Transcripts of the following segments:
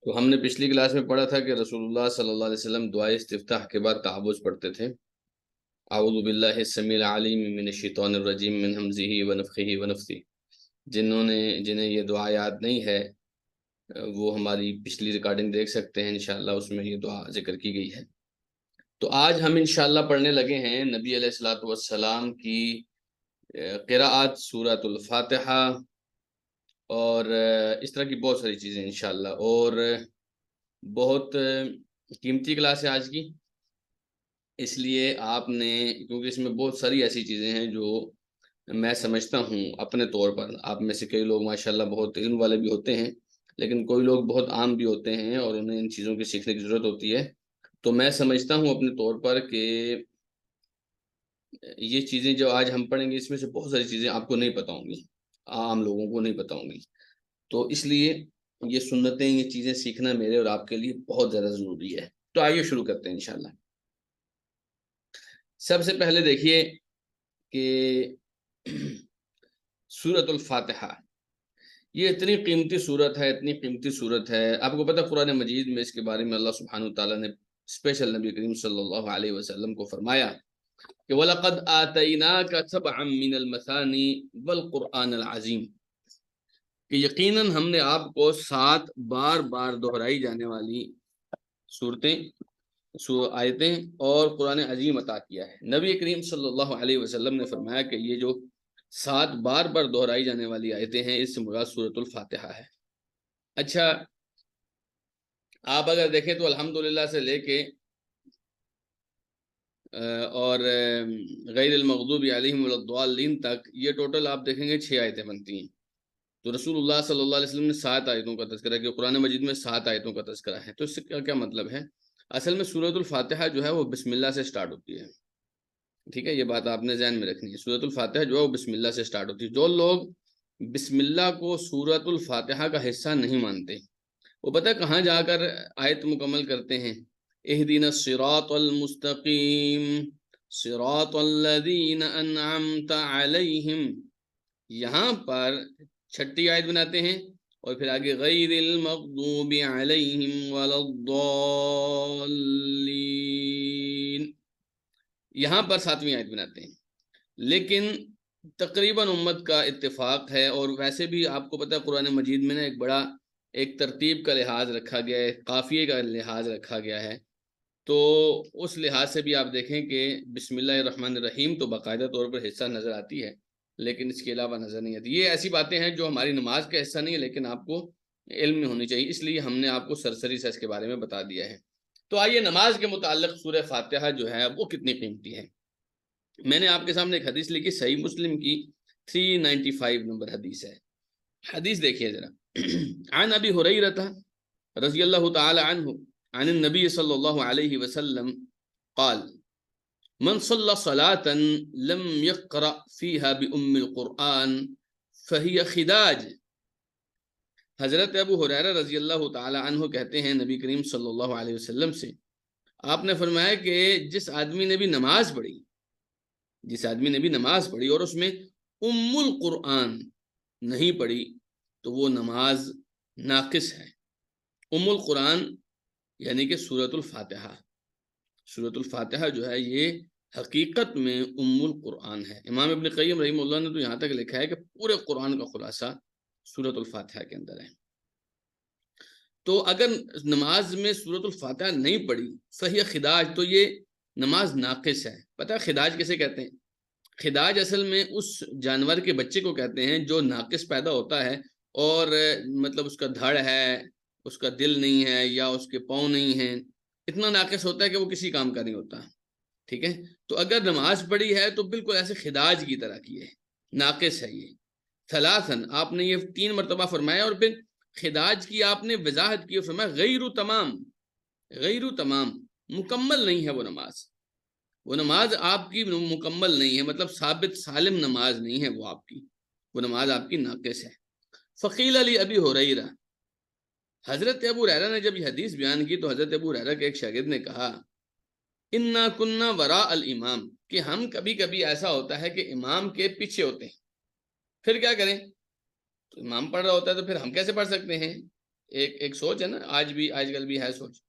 تو ہم نے پچھلی کلاس میں پڑھا تھا کہ رسول اللہ صلی اللہ علیہ وسلم دعائے استفتاح کے بعد تعوذ پڑھتے تھے، اعوذ باللہ السمیع العلیم من الشیطان الرجیم من ہمزہ ونفخہ ونفثہ۔ جنہیں یہ دعا یاد نہیں ہے وہ ہماری پچھلی ریکارڈنگ دیکھ سکتے ہیں، انشاءاللہ اس میں یہ دعا ذکر کی گئی ہے۔ تو آج ہم انشاءاللہ پڑھنے لگے ہیں نبی علیہ الصلوۃ والسلام کی قراءت سورۃ الفاتحہ اور اس طرح کی بہت ساری چیزیں انشاءاللہ، اور بہت قیمتی کلاس ہے آج کی، اس لیے آپ نے، کیونکہ اس میں بہت ساری ایسی چیزیں ہیں جو میں سمجھتا ہوں اپنے طور پر، آپ میں سے کئی لوگ ماشاءاللہ بہت علم والے بھی ہوتے ہیں، لیکن کوئی لوگ بہت عام بھی ہوتے ہیں اور انہیں ان چیزوں کی سیکھنے کی ضرورت ہوتی ہے۔ تو میں سمجھتا ہوں اپنے طور پر کہ یہ چیزیں جو آج ہم پڑھیں گے اس میں سے بہت ساری چیزیں آپ کو نہیں پتہ ہوں گی، عام لوگوں کو نہیں پتہ ہوں گی، تو اس لیے یہ سنتیں، یہ چیزیں سیکھنا میرے اور آپ کے لیے بہت زیادہ ضروری ہے۔ تو آئیے شروع کرتے ہیں انشاءاللہ۔ سب سے پہلے دیکھیے کہ سورۃ الفاتحہ یہ اتنی قیمتی سورت ہے، اتنی قیمتی سورت ہے۔ آپ کو پتہ قرآن مجید میں اس کے بارے میں اللہ سبحانہ وتعالیٰ نے اسپیشل نبی کریم صلی اللہ علیہ وسلم کو فرمایا کہ وَلَقَدْ آتَيْنَاكَ سَبْعًا مِّنَ الْمَثَانِي وَالْقُرْآنَ الْعَظِيمِ، کہ یقیناً ہم نے آپ کو 7 بار بار دہرائی جانے والی آیتیں اور قرآن عظیم عطا کیا ہے۔ نبی کریم صلی اللہ علیہ وسلم نے فرمایا کہ یہ جو 7 بار بار دہرائی جانے والی آیتیں ہیں اس سے مراد سورۃ الفاتحہ ہے۔ اچھا، آپ اگر دیکھیں تو الحمدللہ سے لے کے اور غیر المغضوب علیہم ولا الضالین تک یہ ٹوٹل آپ دیکھیں گے 6 آیتیں بنتی ہیں۔ تو رسول اللہ صلی اللہ علیہ وسلم نے 7 آیتوں کا تذکرہ کیا، قرآن مجید میں 7 آیتوں کا تذکرہ ہے۔ تو اس سے کیا مطلب ہے؟ اصل میں سورۃ الفاتحہ جو ہے وہ بسم اللہ سے سٹارٹ ہوتی ہے، ٹھیک ہے، یہ بات آپ نے ذہن میں رکھنی ہے۔ سورۃ الفاتحہ جو ہے وہ بسم اللہ سے سٹارٹ ہوتی ہے۔ جو لوگ بسم اللہ کو سورۃ الفاتحہ کا حصہ نہیں مانتے، وہ پتہ کہاں جا کر آیت مکمل کرتے ہیں؟ اہدنا الصراط المستقیم صراط الذین انعمت علیہم، یہاں پر 6ٹھی آیت بناتے ہیں اور پھر آگے غیر المغضوب علیہم ولا الضالین، یہاں پر 7ویں آیت بناتے ہیں۔ لیکن تقریباً امت کا اتفاق ہے، اور ویسے بھی آپ کو پتہ ہے قرآن مجید میں نا ایک ترتیب کا لحاظ رکھا گیا ہے، قافیے کا لحاظ رکھا گیا ہے، تو اس لحاظ سے بھی آپ دیکھیں کہ بسم اللہ الرحمن الرحیم تو باقاعدہ طور پر حصہ نظر آتی ہے، لیکن اس کے علاوہ نظر نہیں آتی۔ یہ ایسی باتیں ہیں جو ہماری نماز کا حصہ نہیں ہے، لیکن آپ کو علم میں ہونی چاہیے، اس لیے ہم نے آپ کو سرسری سے اس کے بارے میں بتا دیا ہے۔ تو آئیے نماز کے متعلق سورہ فاتحہ جو ہے وہ کتنی قیمتی ہے۔ میں نے آپ کے سامنے ایک حدیث لکھی، صحیح مسلم کی 395 نمبر حدیث ہے۔ حدیث دیکھیے ذرا، عن ابی ہریرہ رضی اللہ تعالی عنہ عن النبی صلی اللہ علیہ وسلم قال من صلى صلاة لم يقرأ فيها بأم القرآن فهي خداج۔ حضرت ابو ہریرہ رضی اللہ تعالی عنہ کہتے ہیں نبی کریم صلی اللہ علیہ وسلم سے، آپ نے فرمایا کہ جس آدمی نے بھی نماز پڑھی اور اس میں ام القرآن نہیں پڑھی تو وہ نماز ناقص ہے۔ ام القرآن یعنی کہ سورۃ الفاتحہ، سورۃ الفاتحہ جو ہے یہ حقیقت میں ام القرآن ہے۔ امام ابن قیم رحمہ اللہ نے تو یہاں تک لکھا ہے کہ پورے قرآن کا خلاصہ سورۃ الفاتحہ کے اندر ہے۔ تو اگر نماز میں سورۃ الفاتحہ نہیں پڑھی فہی خداج، تو یہ نماز ناقص ہے۔ پتہ ہے خداج کسے کہتے ہیں؟ خداج اصل میں اس جانور کے بچے کو کہتے ہیں جو ناقص پیدا ہوتا ہے، اور مطلب اس کا دھڑ ہے، اس کا دل نہیں ہے، یا اس کے پاؤں نہیں ہیں، اتنا ناقص ہوتا ہے کہ وہ کسی کام کا نہیں ہوتا، ٹھیک ہے۔ تو اگر نماز پڑھی ہے تو بالکل ایسے خداج کی طرح کی ہے، ناقص ہے یہ۔ ثلاثاً، آپ نے یہ 3 مرتبہ فرمایا، اور پھر خداج کی آپ نے وضاحت کی اور فرمایا غیر تمام، مکمل نہیں ہے وہ نماز آپ کی مکمل نہیں ہے، مطلب ثابت سالم نماز نہیں ہے وہ آپ کی، وہ نماز آپ کی ناقص ہے۔ فقیل علی ابی ہریرہ، حضرت ابو ہریرہ نے جب یہ حدیث بیان کی تو حضرت ابو ہریرہ کے ایک شاگرد نے کہا انا کننا وراء الامام، کہ ہم کبھی کبھی ایسا ہوتا ہے کہ امام کے پیچھے ہوتے ہیں، پھر کیا کریں؟ تو امام پڑھ رہا ہوتا ہے تو پھر ہم کیسے پڑھ سکتے ہیں؟ ایک سوچ ہے نا، آج کل بھی ہے سوچ.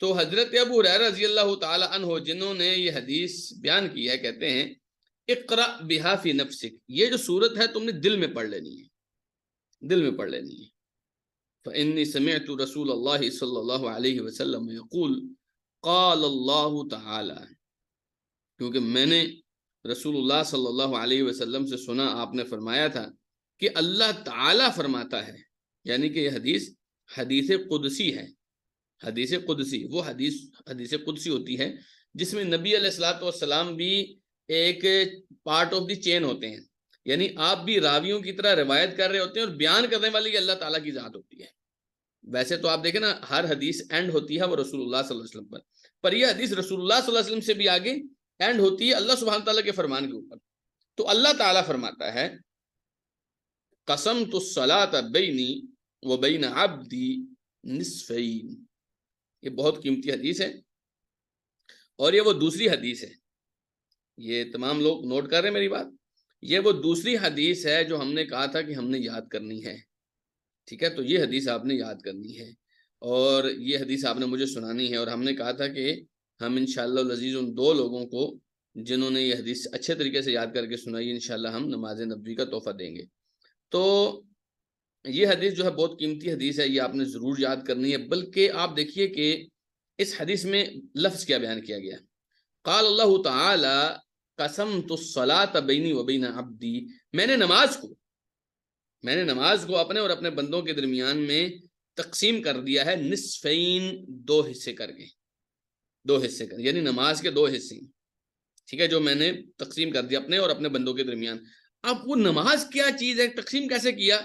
تو حضرت ابو ہریرہ رضی اللہ تعالی عنہ جنہوں نے یہ حدیث بیان کی ہے، کہتے ہیں اقرأ بہا فی نفسک، یہ جو صورت ہے تم نے دل میں پڑھ لینی ہے، دل میں پڑھ لینی ہے. فإنی سمعت رسول اللہ صلی اللہ علیہ وسلم یقول قال اللہ تعالی، کیونکہ میں نے رسول اللہ صلی اللہ علیہ وسلم سے سنا، آپ نے فرمایا تھا کہ اللہ تعالی فرماتا ہے. یعنی کہ یہ حدیث قدسی ہے. حدیث قدسی وہ حدیث قدسی ہوتی ہے جس میں نبی علیہ الصلوۃ والسلام بھی ایک پارٹ آف دی چین ہوتے ہیں. یعنی آپ بھی راویوں کی طرح روایت کر رہے ہوتے ہیں اور بیان کرنے والی اللہ تعالیٰ کی ذات ہوتی ہے. ویسے تو آپ دیکھیں نا، ہر حدیث اینڈ ہوتی ہے وہ رسول اللہ صلی اللہ علیہ وسلم پر یہ حدیث رسول اللہ صلی اللہ علیہ وسلم سے بھی آگے اینڈ ہوتی ہے اللہ سبحانہ تعالیٰ کے فرمان کے اوپر. تو اللہ تعالیٰ فرماتا ہے قسمت الصلاۃ بینی و بین عبدی نصفین. یہ بہت قیمتی حدیث ہے اور یہ وہ دوسری حدیث ہے. یہ تمام لوگ نوٹ کر رہے ہیں میری بات؟ یہ وہ دوسری حدیث ہے جو ہم نے کہا تھا کہ ہم نے یاد کرنی ہے. ٹھیک ہے، تو یہ حدیث آپ نے یاد کرنی ہے اور یہ حدیث آپ نے مجھے سنانی ہے. اور ہم نے کہا تھا کہ ہم انشاءاللہ العزیز ان دو لوگوں کو جنہوں نے یہ حدیث اچھے طریقے سے یاد کر کے سنائی، انشاءاللہ ہم نماز نبوی کا تحفہ دیں گے. تو یہ حدیث جو ہے بہت قیمتی حدیث ہے، یہ آپ نے ضرور یاد کرنی ہے. بلکہ آپ دیکھیے کہ اس حدیث میں لفظ کیا بیان کیا گیا. قال اللہ تعالی قسمت الصلاۃ بینی و بین عبدی، میں نے نماز کو اپنے اور اپنے بندوں کے درمیان میں تقسیم کر دیا ہے نصفین، دو حصے کر کے، یعنی نماز کے دو حصے. ٹھیک ہے، جو میں نے تقسیم کر دیا اپنے اور اپنے بندوں کے درمیان. اب وہ نماز کیا چیز ہے، تقسیم کیسے کیا،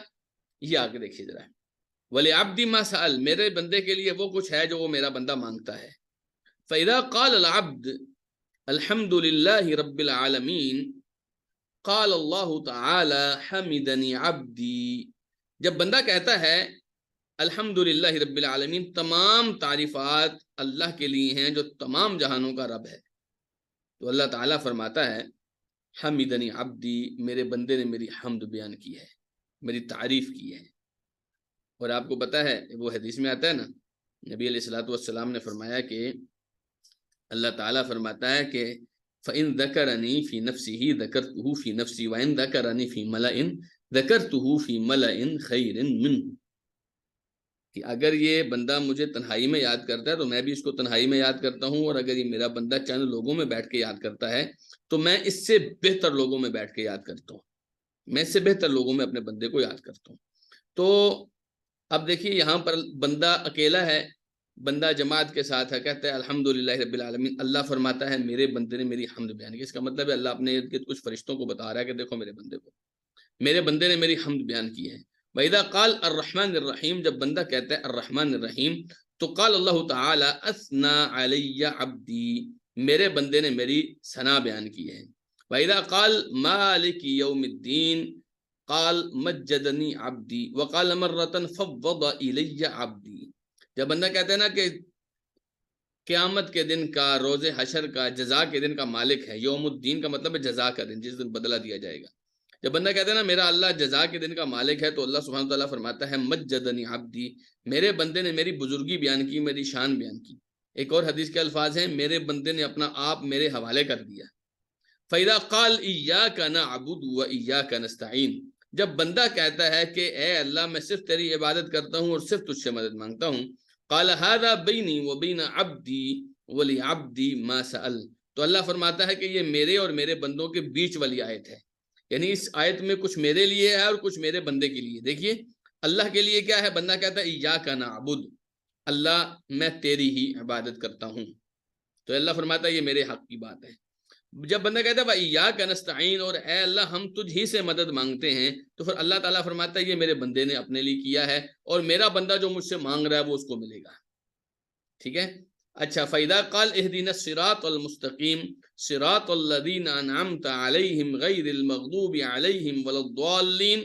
یہ آگے دیکھیے ذرا. وَلِعَبْدِ مَا سَأَلَ، میرے بندے کے لیے وہ کچھ ہے جو وہ میرا بندہ مانگتا ہے. فَإِذَا قَالَ الْعَبْدُ الحمد للہ رب العالمین قال اللہ تعالی حمدنی عبدی، جب بندہ کہتا ہے الحمد للہ رب العالمین، تمام تعریفات اللہ کے لیے ہیں جو تمام جہانوں کا رب ہے، تو اللہ تعالیٰ فرماتا ہے حمدنی عبدی، میرے بندے نے میری حمد بیان کی ہے، میری تعریف کی ہے. اور آپ کو پتا ہے وہ حدیث میں آتا ہے نا، نبی علیہ الصلوۃ والسلام نے فرمایا کہ اللہ تعالیٰ فرماتا ہے کہ فَإِن ذَكَرَنِي فِي نَفْسِهِ ذَكَرْتُهُ فِي نَفْسِي وَإِن ذَكَرَنِي فِي مَلَئٍ ذَكَرْتُهُ فِي مَلَئٍ خَيْرٍ مِّنْهُ، کہ اگر یہ بندہ مجھے تنہائی میں یاد کرتا ہے تو میں بھی اس کو تنہائی میں یاد کرتا ہوں، اور اگر یہ میرا بندہ چند لوگوں میں بیٹھ کے یاد کرتا ہے تو میں اس سے بہتر لوگوں میں بیٹھ کے یاد کرتا ہوں، میں اس سے بہتر لوگوں میں اپنے بندے کو یاد کرتا ہوں. تو اب دیکھیے یہاں پر بندہ اکیلا ہے، بندہ جماعت کے ساتھ ہے، کہتا ہے الحمدللہ رب العالمین. اللہ فرماتا ہے میرے بندے نے میری حمد بیان کی. اس کا مطلب ہے اللہ اپنے ارد گرد کچھ فرشتوں کو بتا رہا ہے کہ دیکھو میرے بندے نے میری حمد بیان کی ہے. وَإِذَا قَالَ الرحمن الرحیم، جب بندہ کہتا ہے الرحمن الرحیم تو قال اللہ تعالی اثنا علی عبدی، میرے بندے نے میری ثنا بیان کی ہے. وَإِذَا قَالَ مالک یوم الدین قال مجدنی عبدی وقال مرۃ فوض الی عبدی، جب بندہ کہتا ہے نا کہ قیامت کے دن کا، روز حشر کا، جزا کے دن کا مالک ہے. یوم الدین کا مطلب ہے جزا کا دن، جس دن بدلہ دیا جائے گا. جب بندہ کہتا ہے نا میرا اللہ جزا کے دن کا مالک ہے، تو اللہ سبحانہ تعالیٰ فرماتا ہے مجدنی عبدی، میرے بندے نے میری بزرگی بیان کی، میری شان بیان کی. ایک اور حدیث کے الفاظ ہیں میرے بندے نے اپنا آپ میرے حوالے کر دیا. فَإِذَا قَالَ إِيَّاكَ نَعْبُدُ وَإِيَّاكَ نَسْتَعِينُ، جب بندہ کہتا ہے کہ اے اللہ میں صرف تیری عبادت کرتا ہوں اور صرف تجھ سے مدد مانگتا ہوں، قال هذا بینی وبین عبدی ولعبدی ما سأل، تو اللہ فرماتا ہے کہ یہ میرے اور میرے بندوں کے بیچ والی آیت ہے. یعنی اس آیت میں کچھ میرے لیے ہے اور کچھ میرے بندے کے لیے. دیکھیے اللہ کے لیے کیا ہے، بندہ کہتا ہے ایاک نعبد، اللہ میں تیری ہی عبادت کرتا ہوں، تو اللہ فرماتا ہے یہ میرے حق کی بات ہے. جب بندہ کہتا ہے وَإِيَّاكَ نَسْتَعِينُ، اور اے اللہ ہم تجھ ہی سے مدد مانگتے ہیں، تو پھر اللہ تعالیٰ فرماتا ہے یہ میرے بندے نے اپنے لیے کیا ہے اور میرا بندہ جو مجھ سے مانگ رہا ہے وہ اس کو ملے گا. ٹھیک ہے، اچھا. فَإِذَا قَالَ اهْدِنَا الصِّرَاطَ الْمُسْتَقِيمَ صِرَاطَ الَّذِينَ أَنْعَمْتَ عَلَيْهِمْ غَيْرِ الْمَغْضُوبِ عَلَيْهِمْ وَلَا الضَّالِّينَ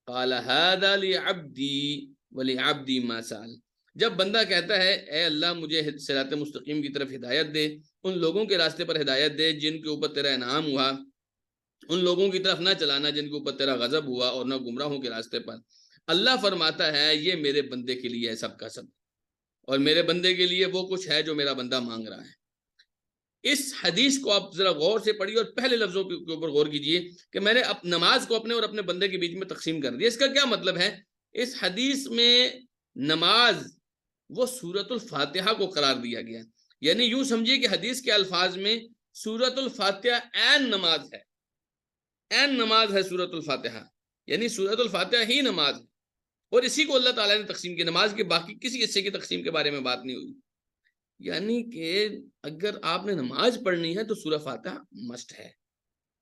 قَالَ هَذَا لِعَبْدِي وَلِعَبْدِي مَا سَأَلَ، جب بندہ کہتا ہے اے اللہ مجھے صراط مستقیم کی طرف ہدایت دے، ان لوگوں کے راستے پر ہدایت دے جن کے اوپر تیرا انعام ہوا، ان لوگوں کی طرف نہ چلانا جن کے اوپر تیرا غضب ہوا، اور نہ گمراہوں کے راستے پر. اللہ فرماتا ہے یہ میرے بندے کے لیے ہے سب کا سب، اور میرے بندے کے لیے وہ کچھ ہے جو میرا بندہ مانگ رہا ہے۔ اس حدیث کو آپ ذرا غور سے پڑھیے اور پہلے لفظوں کے اوپر غور کیجیے کہ میں نے نماز کو اپنے اور اپنے بندے کے بیچ میں تقسیم کر دیا۔ اس کا کیا مطلب ہے؟ اس حدیث میں نماز وہ سورۃ الفاتحہ کو قرار دیا گیا، یعنی یوں سمجھیے کہ حدیث کے الفاظ میں سورۃ الفاتحہ عین نماز ہے، عین نماز ہے سورۃ الفاتحہ، یعنی سورۃ الفاتحہ ہی نماز ہے، اور اسی کو اللہ تعالیٰ نے تقسیم کی۔ نماز کے باقی کسی حصے کی تقسیم کے بارے میں بات نہیں ہوئی، یعنی کہ اگر آپ نے نماز پڑھنی ہے تو سورہ فاتحہ مسٹ ہے،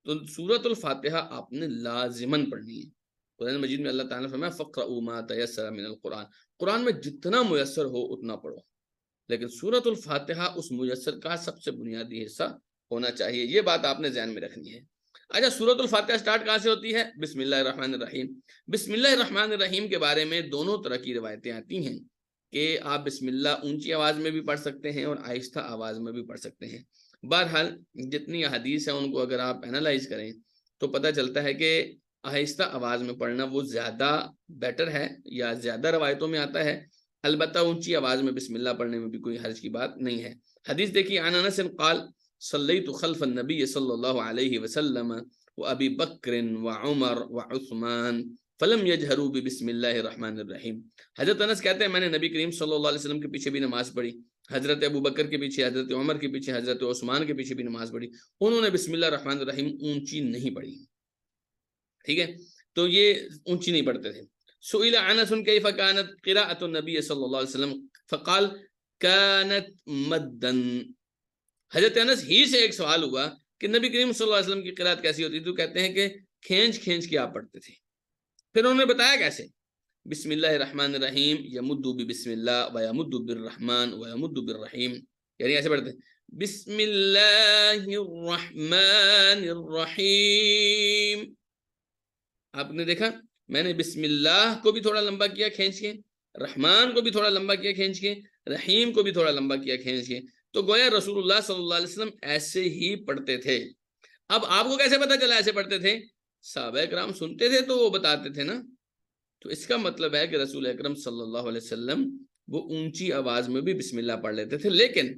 تو سورۃ الفاتحہ آپ نے لازماً پڑھنی ہے۔ قرآن مجید میں اللہ تعالیٰ نے فرمایا فَقْرَؤُوا مَا تَيَسَّرَ مِنَ الْقُرْآنِ، قرآن میں جتنا میسر ہو اتنا پڑھو، لیکن سورۃ الفاتحہ اس میسر کا سب سے بنیادی حصہ ہونا چاہیے، یہ بات آپ نے ذہن میں رکھنی ہے۔ اچھا، سورۃ الفاتحہ سٹارٹ کہاں سے ہوتی ہے؟ بسم اللہ الرحمن الرحیم۔ بسم اللہ الرحمن الرحیم کے بارے میں دونوں طرح کی روایتیں آتی ہیں کہ آپ بسم اللہ اونچی آواز میں بھی پڑھ سکتے ہیں اور آہستہ آواز میں بھی پڑھ سکتے ہیں۔ بہرحال جتنی احادیث ہیں ان کو اگر آپ اینالائز کریں تو پتہ چلتا ہے کہ آہستہ آواز میں پڑھنا وہ زیادہ بیٹر ہے، یا زیادہ روایتوں میں آتا ہے۔ البتہ اونچی آواز میں بسم اللہ پڑھنے میں بھی کوئی حرج کی بات نہیں ہے۔ حدیث دیکھیے، عن انس قال صلیت خلف النبی صلی اللہ علیہ وسلم وابی بکر وعمر وعثمان فلم یجہروا بسم اللہ الرحمن الرحیم۔ حضرت انس کہتے ہیں میں نے نبی کریم صلی اللہ علیہ وسلم کے پیچھے بھی نماز پڑھی، حضرت ابو بکر کے پیچھے، حضرت عمر کے پیچھے، حضرت عثمان کے پیچھے بھی نماز پڑھی، انہوں نے بسم اللہ الرحمن الرحیم اونچی نہیں پڑھی، ٹھیک ہے، تو یہ اونچی نہیں پڑھتے تھے۔ سئل انس کیف كانت قراءة النبي صلی اللہ علیہ وسلم فقال كانت مدا۔ حضرت انس ہی سے ایک سوال ہوا کہ نبی کریم صلی اللہ علیہ وسلم کی قرات کیسی ہوتی تھی، تو کہتے ہیں کہ کھینچ کھینچ کے آپ پڑھتے تھے۔ پھر انہوں نے بتایا کیسے، بسم اللہ الرحمن الرحیم یمد بسم اللہ ویمد بالرحمن ویمد بالرحیم، یعنی ایسے پڑھتے ہیں بسم اللہ الرحمن الرحیم۔ آپ نے دیکھا میں نے بسم اللہ کو بھی تھوڑا لمبا کیا کھینچ کے، رحمان کو بھی تھوڑا لمبا کیا کھینچ کے، رحیم کو بھی تھوڑا لمبا کیا کھینچ کے، تو گویا رسول اللہ صلی اللہ علیہ وسلم ایسے ہی پڑھتے تھے۔ اب آپ کو کیسے پتا چلا ایسے پڑھتے تھے؟ صحابہ کرام سنتے تھے تو وہ بتاتے تھے نا، تو اس کا مطلب ہے کہ رسول اکرم صلی اللہ علیہ وسلم وہ اونچی آواز میں بھی بسم اللہ پڑھ لیتے تھے، لیکن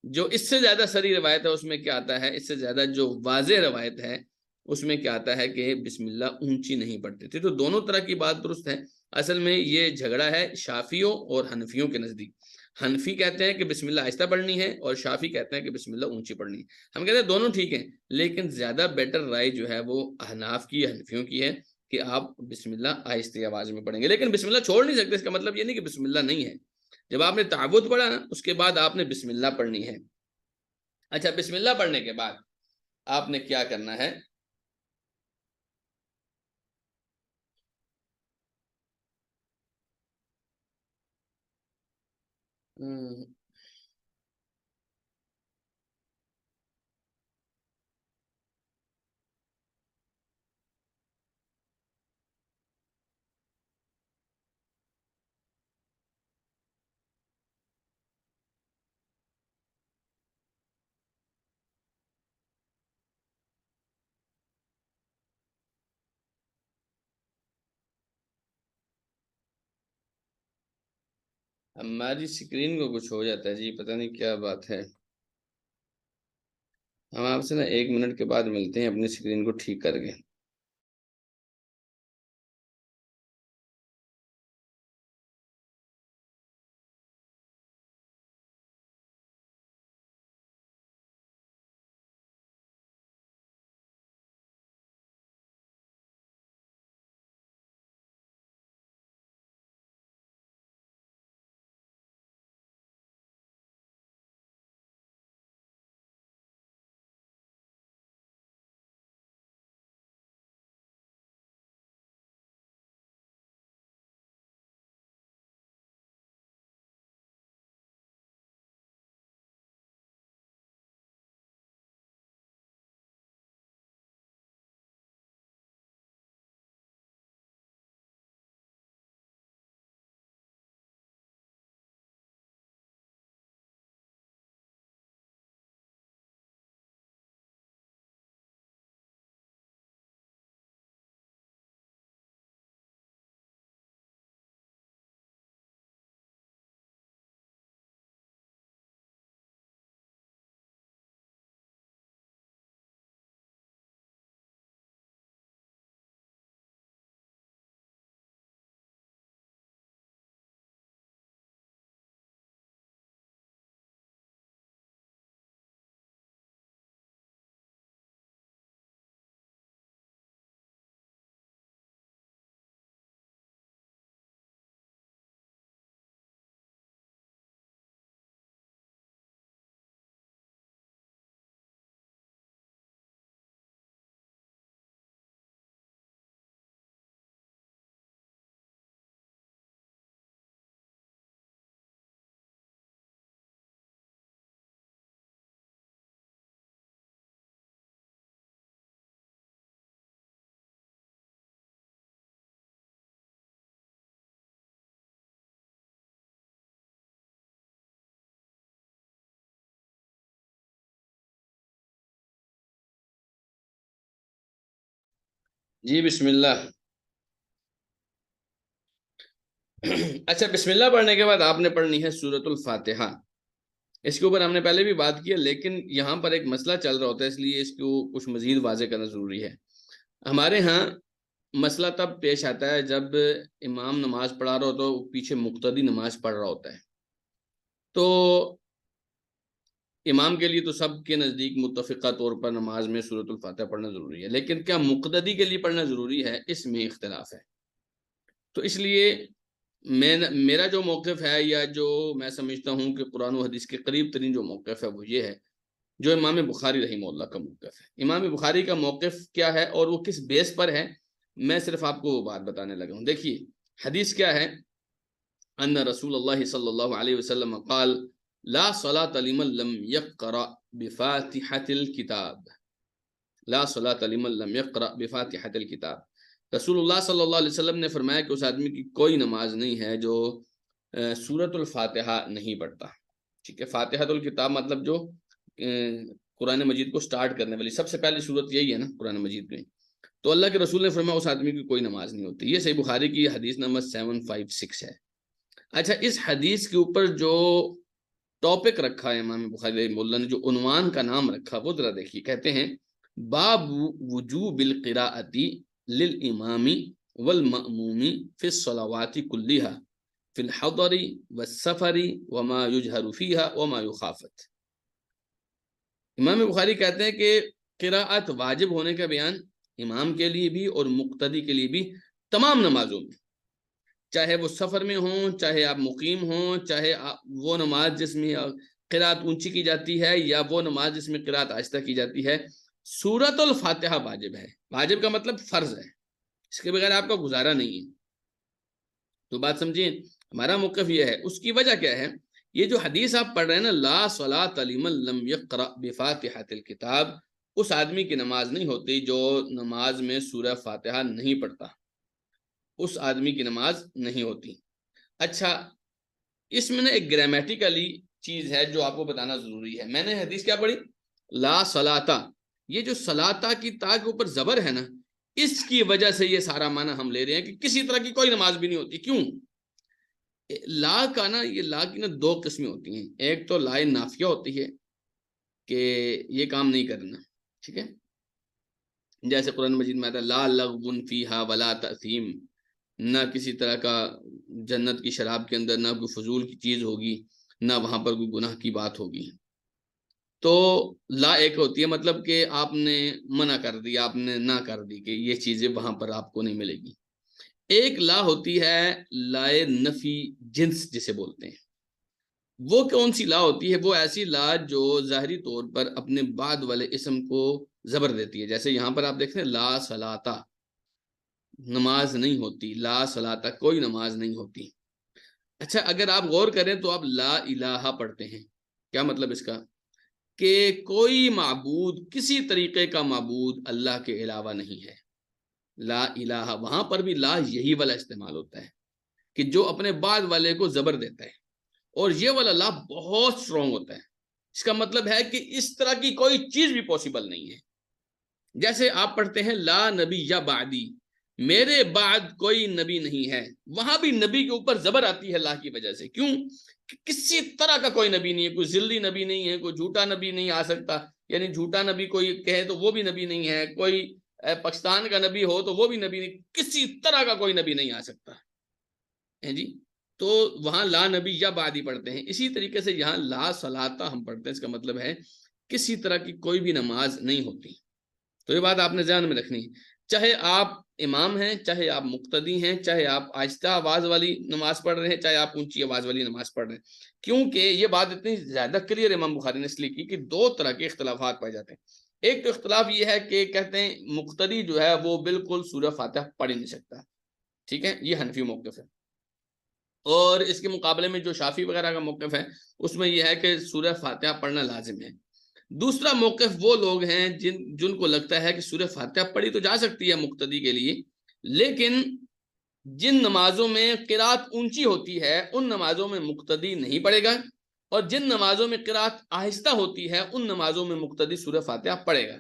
جو اس سے زیادہ سری روایت ہے اس میں کیا آتا ہے، اس سے زیادہ جو واضح روایت ہے اس میں کیا آتا ہے کہ بسم اللہ اونچی نہیں پڑھتے تھے۔ تو دونوں طرح کی بات درست ہے، اصل میں یہ جھگڑا ہے شافیوں اور حنفیوں کے نزدیک۔ حنفی کہتے ہیں کہ بسم اللہ آہستہ پڑھنی ہے اور شافی کہتے ہیں کہ بسم اللہ اونچی پڑھنی ہے۔ ہم کہتے ہیں دونوں ٹھیک ہیں، لیکن زیادہ بیٹر رائے جو ہے وہ احناف کی، حنفیوں کی ہے کہ آپ بسم اللہ آہستہ آواز میں پڑھیں گے، لیکن بسم اللہ چھوڑ نہیں سکتے، اس کا مطلب یہ نہیں کہ بسم اللہ نہیں ہے۔ جب آپ نے تعوذ پڑھا نا اس کے بعد آپ نے بسم اللہ پڑھنی ہے۔ اچھا، بسم اللہ پڑھنے کے بعد آپ نے کیا کرنا ہے؟ ہماری سکرین کو کچھ ہو جاتا ہے جی، پتہ نہیں کیا بات ہے۔ ہم آپ سے نا 1 منٹ کے بعد ملتے ہیں اپنی سکرین کو ٹھیک کر کے۔ جی بسم اللہ. اچھا، بسم اللہ پڑھنے کے بعد آپ نے پڑھنی ہے سورۃ الفاتحہ. اس کے اوپر ہم نے پہلے بھی بات کی ہے، لیکن یہاں پر ایک مسئلہ چل رہا ہوتا ہے، اس لیے اس کو کچھ مزید واضح کرنا ضروری ہے. ہمارے ہاں مسئلہ تب پیش آتا ہے جب امام نماز پڑھا رہا ہوتا ہے، پیچھے مقتدی نماز پڑھ رہا ہوتا ہے. تو امام کے لیے تو سب کے نزدیک متفقہ طور پر نماز میں سورۃ الفاتحہ پڑھنا ضروری ہے، لیکن کیا مقتدی کے لیے پڑھنا ضروری ہے، اس میں اختلاف ہے. تو اس لیے میرا جو موقف ہے، یا جو میں سمجھتا ہوں کہ قرآن و حدیث کے قریب ترین جو موقف ہے، وہ یہ ہے جو امام بخاری رحمہ اللہ کا موقف ہے. امام بخاری کا موقف کیا ہے اور وہ کس بیس پر ہے، میں صرف آپ کو وہ بات بتانے لگا ہوں. دیکھیے حدیث کیا ہے. ان رسول اللہ صلی اللہ علیہ وسلم قال لا صلاة لمن لم يقرأ بفاتحة الكتاب. لا صلاة لمن لم يقرأ بفاتحة الكتاب. رسول اللہ صلی اللہ علیہ وسلم نے فرمایا کہ اس آدمی کی کوئی نماز نہیں ہے جو سورۃ الفاتحہ نہیں پڑھتا. ٹھیک ہے، فاتحۃ الکتاب مطلب جو قرآن مجید کو سٹارٹ کرنے والی سب سے پہلی سورت یہی ہے نا قرآن مجید میں. تو اللہ کے رسول نے فرمایا اس آدمی کی کوئی نماز نہیں ہوتی. یہ صحیح بخاری کی حدیث نمبر 756 ہے. اچھا، اس حدیث کے اوپر جو ٹاپک رکھا ہے امام بخاری رحمہ اللہ نے، جو عنوان کا نام رکھا، وہ ذرا دیکھیے. کہتے ہیں باب وجوب القراءۃ للامام والمأموم فی الصلوات کلھا فی الحضر والسفر وما یجہر فیہا وما یخافت. امام بخاری کہتے ہیں کہ قراءت واجب ہونے کا بیان امام کے لیے بھی اور مقتدی کے لیے بھی تمام نمازوں میں، چاہے وہ سفر میں ہوں، چاہے آپ مقیم ہوں، چاہے وہ نماز جس میں قراءت اونچی کی جاتی ہے یا وہ نماز جس میں قراءت آہستہ کی جاتی ہے، سورۃ الفاتحہ واجب ہے. واجب کا مطلب فرض ہے، اس کے بغیر آپ کا گزارا نہیں ہے. تو بات سمجھیں، ہمارا موقف یہ ہے. اس کی وجہ کیا ہے؟ یہ جو حدیث آپ پڑھ رہے ہیں نا، لا صلاۃ لمن لم یقرأ بفاتحۃ الکتاب، اس آدمی کی نماز نہیں ہوتی جو نماز میں سورہ فاتحہ نہیں پڑھتا. اس آدمی کی نماز نہیں ہوتی. اچھا، اس میں نے ایک گرامیٹیکلی چیز ہے جو آپ کو بتانا ضروری ہے. میں نے حدیث کیا پڑھی؟ لا صلاۃ. یہ جو صلاۃ کی تا کے اوپر زبر ہے نا، اس کی وجہ سے یہ سارا معنی ہم لے رہے ہیں کہ کسی طرح کی کوئی نماز بھی نہیں ہوتی. کیوں؟ لا کا نا، یہ لا کی نا دو قسمیں ہوتی ہیں. ایک تو لا نافیہ ہوتی ہے کہ یہ کام نہیں کرنا. ٹھیک ہے، جیسے قرآن مجید میں آتا ہے لا لغو فیہا ولا تأثیم، نہ کسی طرح کا جنت کی شراب کے اندر نہ کوئی فضول کی چیز ہوگی، نہ وہاں پر کوئی گناہ کی بات ہوگی. تو لا ایک ہوتی ہے مطلب کہ آپ نے منع کر دی، آپ نے نہ کر دی کہ یہ چیزیں وہاں پر آپ کو نہیں ملے گی. ایک لا ہوتی ہے لائے نفی جنس جسے بولتے ہیں. وہ کون سی لا ہوتی ہے؟ وہ ایسی لا جو ظاہری طور پر اپنے بعد والے اسم کو زبر دیتی ہے. جیسے یہاں پر آپ دیکھ رہے ہیں لا صلاۃ، نماز نہیں ہوتی. لا صلاۃ، کوئی نماز نہیں ہوتی. اچھا، اگر آپ غور کریں تو آپ لا الہ پڑھتے ہیں. کیا مطلب اس کا؟ کہ کوئی معبود، کسی طریقے کا معبود اللہ کے علاوہ نہیں ہے. لا الہ، وہاں پر بھی لا یہی والا استعمال ہوتا ہے کہ جو اپنے بعد والے کو زبر دیتا ہے. اور یہ والا لا بہت سٹرونگ ہوتا ہے. اس کا مطلب ہے کہ اس طرح کی کوئی چیز بھی پاسبل نہیں ہے. جیسے آپ پڑھتے ہیں لا نبی یا بعدی، میرے بعد کوئی نبی نہیں ہے. وہاں بھی نبی کے اوپر زبر آتی ہے اللہ کی وجہ سے. کیوں؟ کہ کسی طرح کا کوئی نبی نہیں ہے، کوئی ذلی نبی نہیں ہے، کوئی جھوٹا نبی نہیں آ سکتا. یعنی جھوٹا نبی کوئی کہے تو وہ بھی نبی نہیں ہے، کوئی پاکستان کا نبی ہو تو وہ بھی نبی نہیں، کسی طرح کا کوئی نبی نہیں آ سکتا ہے جی. تو وہاں لا نبی یا بعدی پڑھتے ہیں. اسی طریقے سے یہاں لا صلاۃ ہم پڑھتے ہیں. اس کا مطلب ہے کسی طرح کی کوئی بھی نماز نہیں ہوتی. تو یہ بات آپ نے ذہن میں رکھنی ہے. چاہے آپ امام ہیں، چاہے آپ مقتدی ہیں، چاہے آپ آہستہ آواز والی نماز پڑھ رہے ہیں، چاہے آپ اونچی آواز والی نماز پڑھ رہے ہیں. کیونکہ یہ بات اتنی زیادہ کلیئر امام بخاری نے اس لیے کی کہ دو طرح کے اختلافات پائے جاتے ہیں. ایک تو اختلاف یہ ہے کہ کہتے ہیں مقتدی جو ہے وہ بالکل سورہ فاتحہ پڑھ ہی نہیں سکتا. ٹھیک ہے، یہ حنفی موقف ہے. اور اس کے مقابلے میں جو شافعی وغیرہ کا موقف ہے، اس میں یہ ہے کہ سورہ فاتحہ پڑھنا لازم ہے. دوسرا موقف وہ لوگ ہیں جن کو لگتا ہے کہ سورہ فاتحہ پڑھی تو جا سکتی ہے مقتدی کے لیے، لیکن جن نمازوں میں قرات اونچی ہوتی ہے ان نمازوں میں مقتدی نہیں پڑھے گا، اور جن نمازوں میں قرات آہستہ ہوتی ہے ان نمازوں میں مقتدی سورہ فاتحہ پڑھے گا.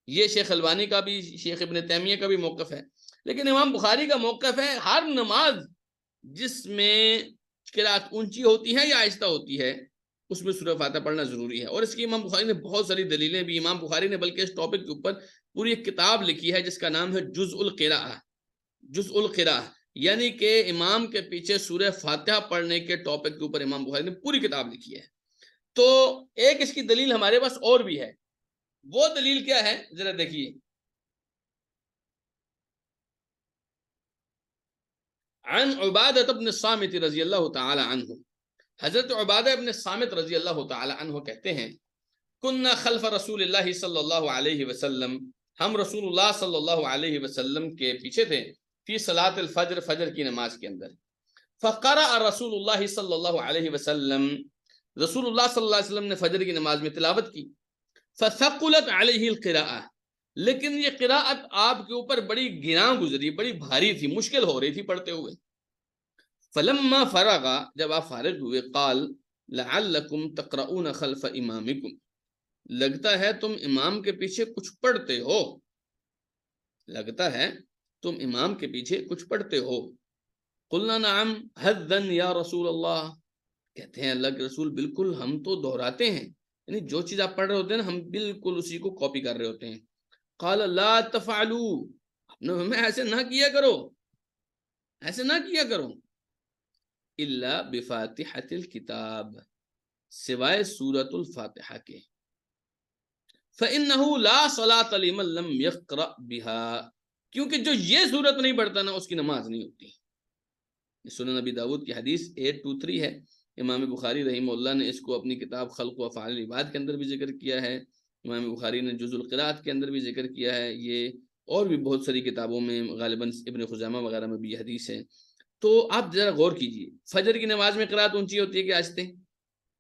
یہ شیخ البانی کا بھی، شیخ ابن تیمیہ کا بھی موقف ہے، لیکن امام بخاری کا موقف ہے ہر نماز جس میں قرات اونچی ہوتی ہے یا آہستہ ہوتی ہے اس میں سورہ فاتحہ پڑھنا ضروری ہے۔ اور اس کی امام بخاری نے بہت ساری دلیلیں بھی، امام بخاری نے بلکہ اس ٹاپک کے اوپر پوری ایک کتاب لکھی ہے جس کا نام ہے جزء القراءہ، جزء القراءہ، یعنی کہ امام کے پیچھے سورہ فاتحہ پڑھنے کے ٹاپک کے اوپر امام بخاری نے پوری کتاب لکھی ہے۔ تو ایک اس کی دلیل ہمارے پاس اور بھی ہے، وہ دلیل کیا ہے ذرا دیکھیے۔ عن عبادہ بن الصامت رضی اللہ تعالی عنہ، حضرت عبادہ بن الصامت رضی اللہ تعالی عنہ کہتے ہیں کننا خلف رسول اللہ صلی اللہ علیہ وسلم، ہم رسول اللہ صلی اللہ علیہ وسلم کے پیچھے تھے، فی صلاۃ الفجر، فجر کی نماز کے اندر، فقرأ رسول اللہ صلی اللہ علیہ وسلم، رسول اللہ صلی اللہ علیہ وسلم نے فجر کی نماز میں تلاوت کی، فثقلت علیہ القراءہ، لیکن یہ قراءت آپ کے اوپر بڑی گراں گزری، بڑی بھاری تھی، مشکل ہو رہی تھی پڑھتے ہوئے، فلما فرغ، جب آپ فارغ ہوئے، قال لعلکم تقرؤون خلف امامکم، لگتا ہے تم امام کے پیچھے کچھ پڑھتے ہو، لگتا ہے تم امام کے پیچھے کچھ پڑھتے ہو، قلنا نعم حذا یا رسول اللہ، کہتے ہیں اللہ کے رسول بالکل ہم تو دہراتے ہیں، یعنی جو چیز آپ پڑھ رہے ہوتے ہیں نا ہم بالکل اسی کو کاپی کر رہے ہوتے ہیں، قال لا تفعلوا، ایسے نہ کیا کرو، ایسے نہ کیا کرو، الا بفاتحۃ الکتاب، سوائے سورۃ الفاتحہ کے، فإنه لا صلاة لمن لم يقرأ بها، کیونکہ جو یہ سورت نہیں پڑھتا نا اس کی نماز نہیں ہوتی۔ سنن نبی داؤد کی حدیث 823 ہے، امام بخاری رحمہ اللہ نے اس کو اپنی کتاب خلق و افعال العباد کے اندر بھی ذکر کیا ہے، امام بخاری نے جزء القراءت کے اندر بھی ذکر کیا ہے، یہ اور بھی بہت ساری کتابوں میں، غالباً ابن خزامہ وغیرہ میں بھی یہ حدیث ہے۔ تو آپ ذرا غور کیجئے، فجر کی نماز میں قرات اونچی ہوتی ہے کہ آہستہ؟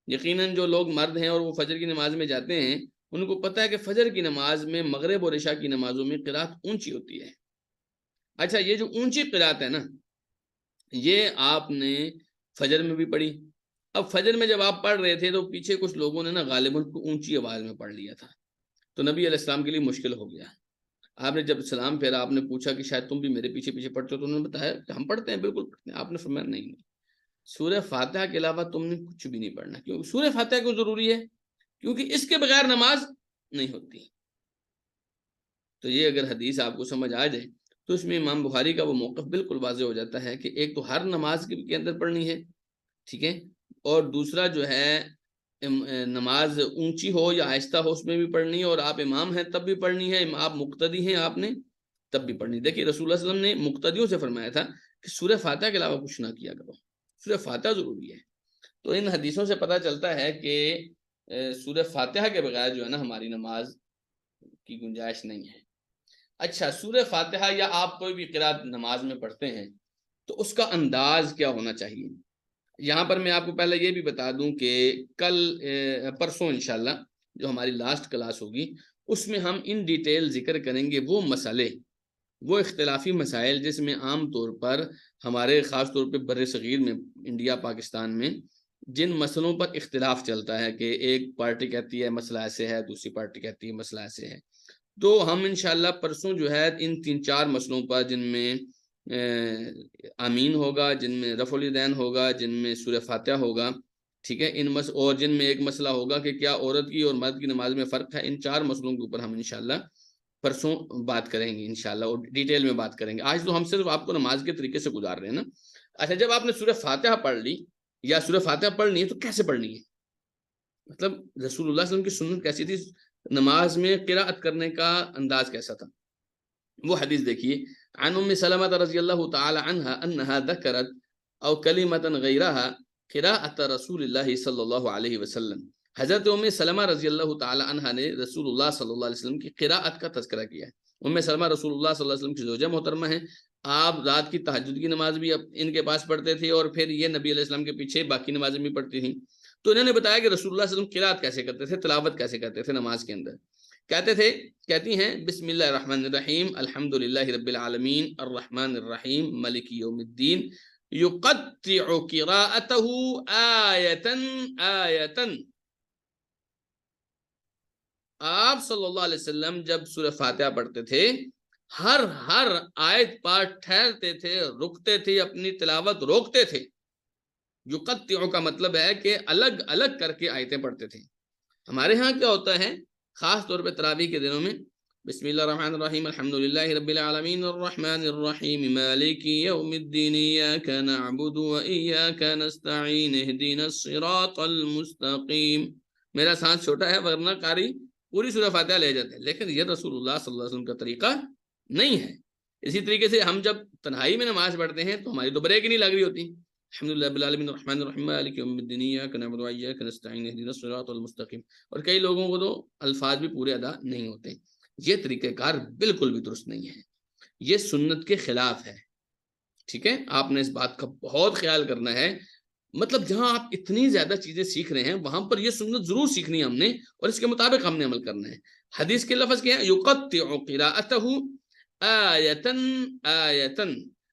یقیناً جو لوگ مرد ہیں اور وہ فجر کی نماز میں جاتے ہیں ان کو پتہ ہے کہ فجر کی نماز میں، مغرب اور عشاء کی نمازوں میں قرات اونچی ہوتی ہے۔ اچھا، یہ جو اونچی قرات ہے نا، یہ آپ نے فجر میں بھی پڑھی، اب فجر میں جب آپ پڑھ رہے تھے تو پیچھے کچھ لوگوں نے نا غالباً اونچی آواز میں پڑھ لیا تھا، تو نبی علیہ السلام کے لیے مشکل ہو گیا، آپ نے جب سلام پھیرا آپ نے پوچھا کہ شاید تم بھی میرے پیچھے پیچھے پڑھتے ہو، تو انہوں نے بتایا کہ ہم پڑھتے ہیں، بالکل پڑھتے ہیں، آپ نے فرمایا نہیں، سورہ فاتحہ کے علاوہ تم نے کچھ بھی نہیں پڑھنا، کیونکہ سورہ فاتحہ کیوں ضروری ہے؟ کیونکہ اس کے بغیر نماز نہیں ہوتی۔ تو یہ اگر حدیث آپ کو سمجھ آ جائے تو اس میں امام بخاری کا وہ موقف بالکل واضح ہو جاتا ہے کہ ایک تو ہر نماز کے اندر پڑھنی ہے، ٹھیک ہے، اور دوسرا جو ہے نماز اونچی ہو یا آہستہ ہو اس میں بھی پڑھنی ہے، اور آپ امام ہیں تب بھی پڑھنی ہے، آپ مقتدی ہیں آپ نے تب بھی پڑھنی ہے۔ دیکھیے رسول اللہ صلی اللہ علیہ وسلم نے مقتدیوں سے فرمایا تھا کہ سورہ فاتحہ کے علاوہ کچھ نہ کیا کرو، سورہ فاتحہ ضروری ہے۔ تو ان حدیثوں سے پتہ چلتا ہے کہ سورہ فاتحہ کے بغیر جو ہے نا ہماری نماز کی گنجائش نہیں ہے۔ اچھا، سورہ فاتحہ یا آپ کوئی بھی قرات نماز میں پڑھتے ہیں تو اس کا انداز کیا ہونا چاہیے؟ یہاں پر میں آپ کو پہلے یہ بھی بتا دوں کہ کل پرسوں انشاءاللہ جو ہماری لاسٹ کلاس ہوگی اس میں ہم ان ڈیٹیل ذکر کریں گے وہ مسئلے، وہ اختلافی مسائل جس میں عام طور پر ہمارے خاص طور پہ بر صغیر میں، انڈیا پاکستان میں جن مسئلوں پر اختلاف چلتا ہے کہ ایک پارٹی کہتی ہے مسئلہ ایسے ہے، دوسری پارٹی کہتی ہے مسئلہ ایسے ہے، تو ہم انشاءاللہ پرسوں جو ہے ان 3-4 مسئلوں پر، جن میں آمین ہوگا، جن میں رفع الیدین ہوگا، جن میں سورہ فاتحہ ہوگا، ٹھیک ہے، اور جن میں ایک مسئلہ ہوگا کہ کیا عورت کی اور مرد کی نماز میں فرق ہے، ان 4 مسئلوں کے اوپر ہم انشاءاللہ پرسوں بات کریں گے انشاءاللہ، اور ڈیٹیل میں بات کریں گے۔ آج تو ہم صرف آپ کو نماز کے طریقے سے گزار رہے ہیں نا۔ اچھا، جب آپ نے سورہ فاتحہ پڑھ لی یا سورہ فاتحہ پڑھنی ہے تو کیسے پڑھنی ہے؟ مطلب رسول اللہ صلی اللہ علیہ وسلم کی سنت کیسی تھی، نماز میں قرات کرنے کا انداز کیسا تھا؟ وہ حدیث دیکھیے، عن ام سلمہ رضی اللہ تعالی عنہا انہا ذکرت او کلمتا غیرہا قراءت رسول اللہ صلی اللہ علیہ وسلم، حضرت ام سلمہ رضی اللہ تعالی عنہا نے رسول اللہ صلی اللہ علیہ وسلم کی قراءت کا تذکرہ کیا ہے۔ ام سلمہ رسول اللہ صلی اللہ علیہ وسلم کی زوجہ محترمہ ہیں، آپ رات کی تہجد کی نماز بھی ان کے پاس پڑھتے تھے اور پھر یہ نبی علیہ السلام کے پیچھے باقی نمازیں بھی پڑھتی تھیں، تو انہوں نے بتایا کہ رسول اللہ صلی اللہ علیہ وسلم قراءت کیسے کرتے تھے، تلاوت کیسے کرتے تھے نماز کے اندر۔ کہتی ہیں بسم اللہ الرحمن الرحیم الحمدللہ رب العالمین الرحمن الرحیم مالک یوم الدین، یقطع قراءته آیتا آیتا، آپ صلی اللہ علیہ وسلم جب سورہ فاتحہ پڑھتے تھے ہر آیت پر ٹھہرتے تھے، رکتے تھے، اپنی تلاوت روکتے تھے۔ یقطع کا مطلب ہے کہ الگ الگ کر کے آیتیں پڑھتے تھے۔ ہمارے ہاں کیا ہوتا ہے خاص طور پہ تراویح کے دنوں میں، بسم اللہ الرحمن الرحیم الحمدللہ رب العالمین الرحمن الرحیم مالک یوم الدین ایاک نعبد و ایاک نستعین اہدنا الصراط المستقیم۔ میرا سانس چھوٹا ہے ورنہ قاری پوری سورہ فاتحہ لے جاتے ہیں، لیکن یہ رسول اللہ صلی اللہ علیہ وسلم کا طریقہ نہیں ہے۔ اسی طریقے سے ہم جب تنہائی میں نماز پڑھتے ہیں تو ہماری تو بریک ہی نہیں لگ رہی ہوتی، الحمدللہ رب العالمین الرحمن الرحیم مالک یوم الدین ایاک نعبد و ایاک نستعین اہدنا الصراط المستقیم، اور کئی لوگوں کو تو الفاظ بھی پورے ادا نہیں ہوتے۔ یہ طریقہ کار بالکل بھی درست نہیں ہے، یہ سنت کے خلاف ہے۔ ٹھیک ہے، آپ نے اس بات کا بہت خیال کرنا ہے، مطلب جہاں آپ اتنی زیادہ چیزیں سیکھ رہے ہیں وہاں پر یہ سنت ضرور سیکھنی ہے ہم نے، اور اس کے مطابق ہم نے عمل کرنا ہے۔ حدیث کے لفظ کیا ہے؟ یقطع قراءتہ آیتن آیتن،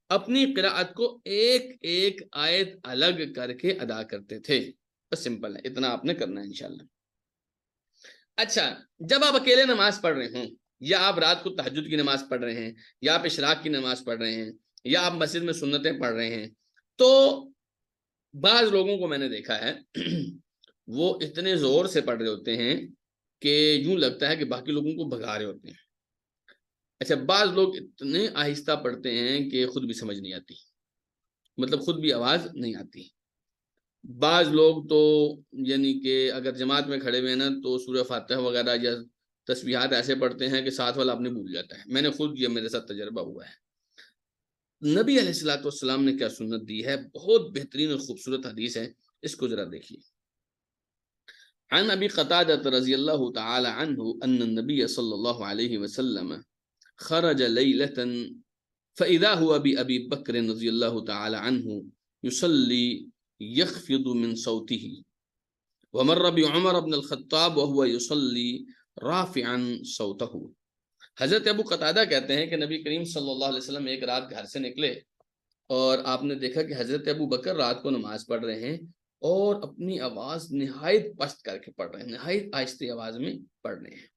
اپنی قراءت کو ایک ایک آیت الگ کر کے ادا کرتے تھے۔ بس سمپل ہے، اتنا آپ نے کرنا ہے انشاءاللہ۔ اچھا، جب آپ اکیلے نماز پڑھ رہے ہوں، یا آپ رات کو تہجد کی نماز پڑھ رہے ہیں، یا آپ اشراق کی نماز پڑھ رہے ہیں، یا آپ مسجد میں سنتیں پڑھ رہے ہیں، تو بعض لوگوں کو میں نے دیکھا ہے وہ اتنے زور سے پڑھ رہے ہوتے ہیں کہ یوں لگتا ہے کہ باقی لوگوں کو بھگا رہے ہوتے ہیں۔ اچھا، بعض لوگ اتنے آہستہ پڑھتے ہیں کہ خود بھی سمجھ نہیں آتی، مطلب خود بھی آواز نہیں آتی۔ بعض لوگ تو یعنی کہ اگر جماعت میں کھڑے ہوئے ہیں نا تو سورہ فاتحہ وغیرہ یا تسبیحات ایسے پڑھتے ہیں کہ ساتھ والا اپنے بھول جاتا ہے۔ میں نے خود، یہ میرے ساتھ تجربہ ہوا ہے۔ نبی علیہ الصلوۃ والسلام نے کیا سنت دی ہے، بہت بہترین اور خوبصورت حدیث ہے، اس کو ذرا دیکھیے۔ عن ابی قتادہ رضی اللہ تعالی عنہ ان النبی صلی اللہ علیہ وسلم خرج لیلة فإذا هو بأبي بکر رضی اللہ تعالی عنہ يصلي يخفض من صوته ومر بعمر بن الخطاب وهو يصلي رافعا صوته۔ حضرت ابو قتادہ کہتے ہیں کہ نبی کریم صلی اللہ علیہ وسلم ایک رات گھر سے نکلے اور آپ نے دیکھا کہ حضرت ابو بکر رات کو نماز پڑھ رہے ہیں اور اپنی آواز نہایت پست کر کے پڑھ رہے ہیں، نہایت آہستہ آواز میں پڑھ رہے ہیں۔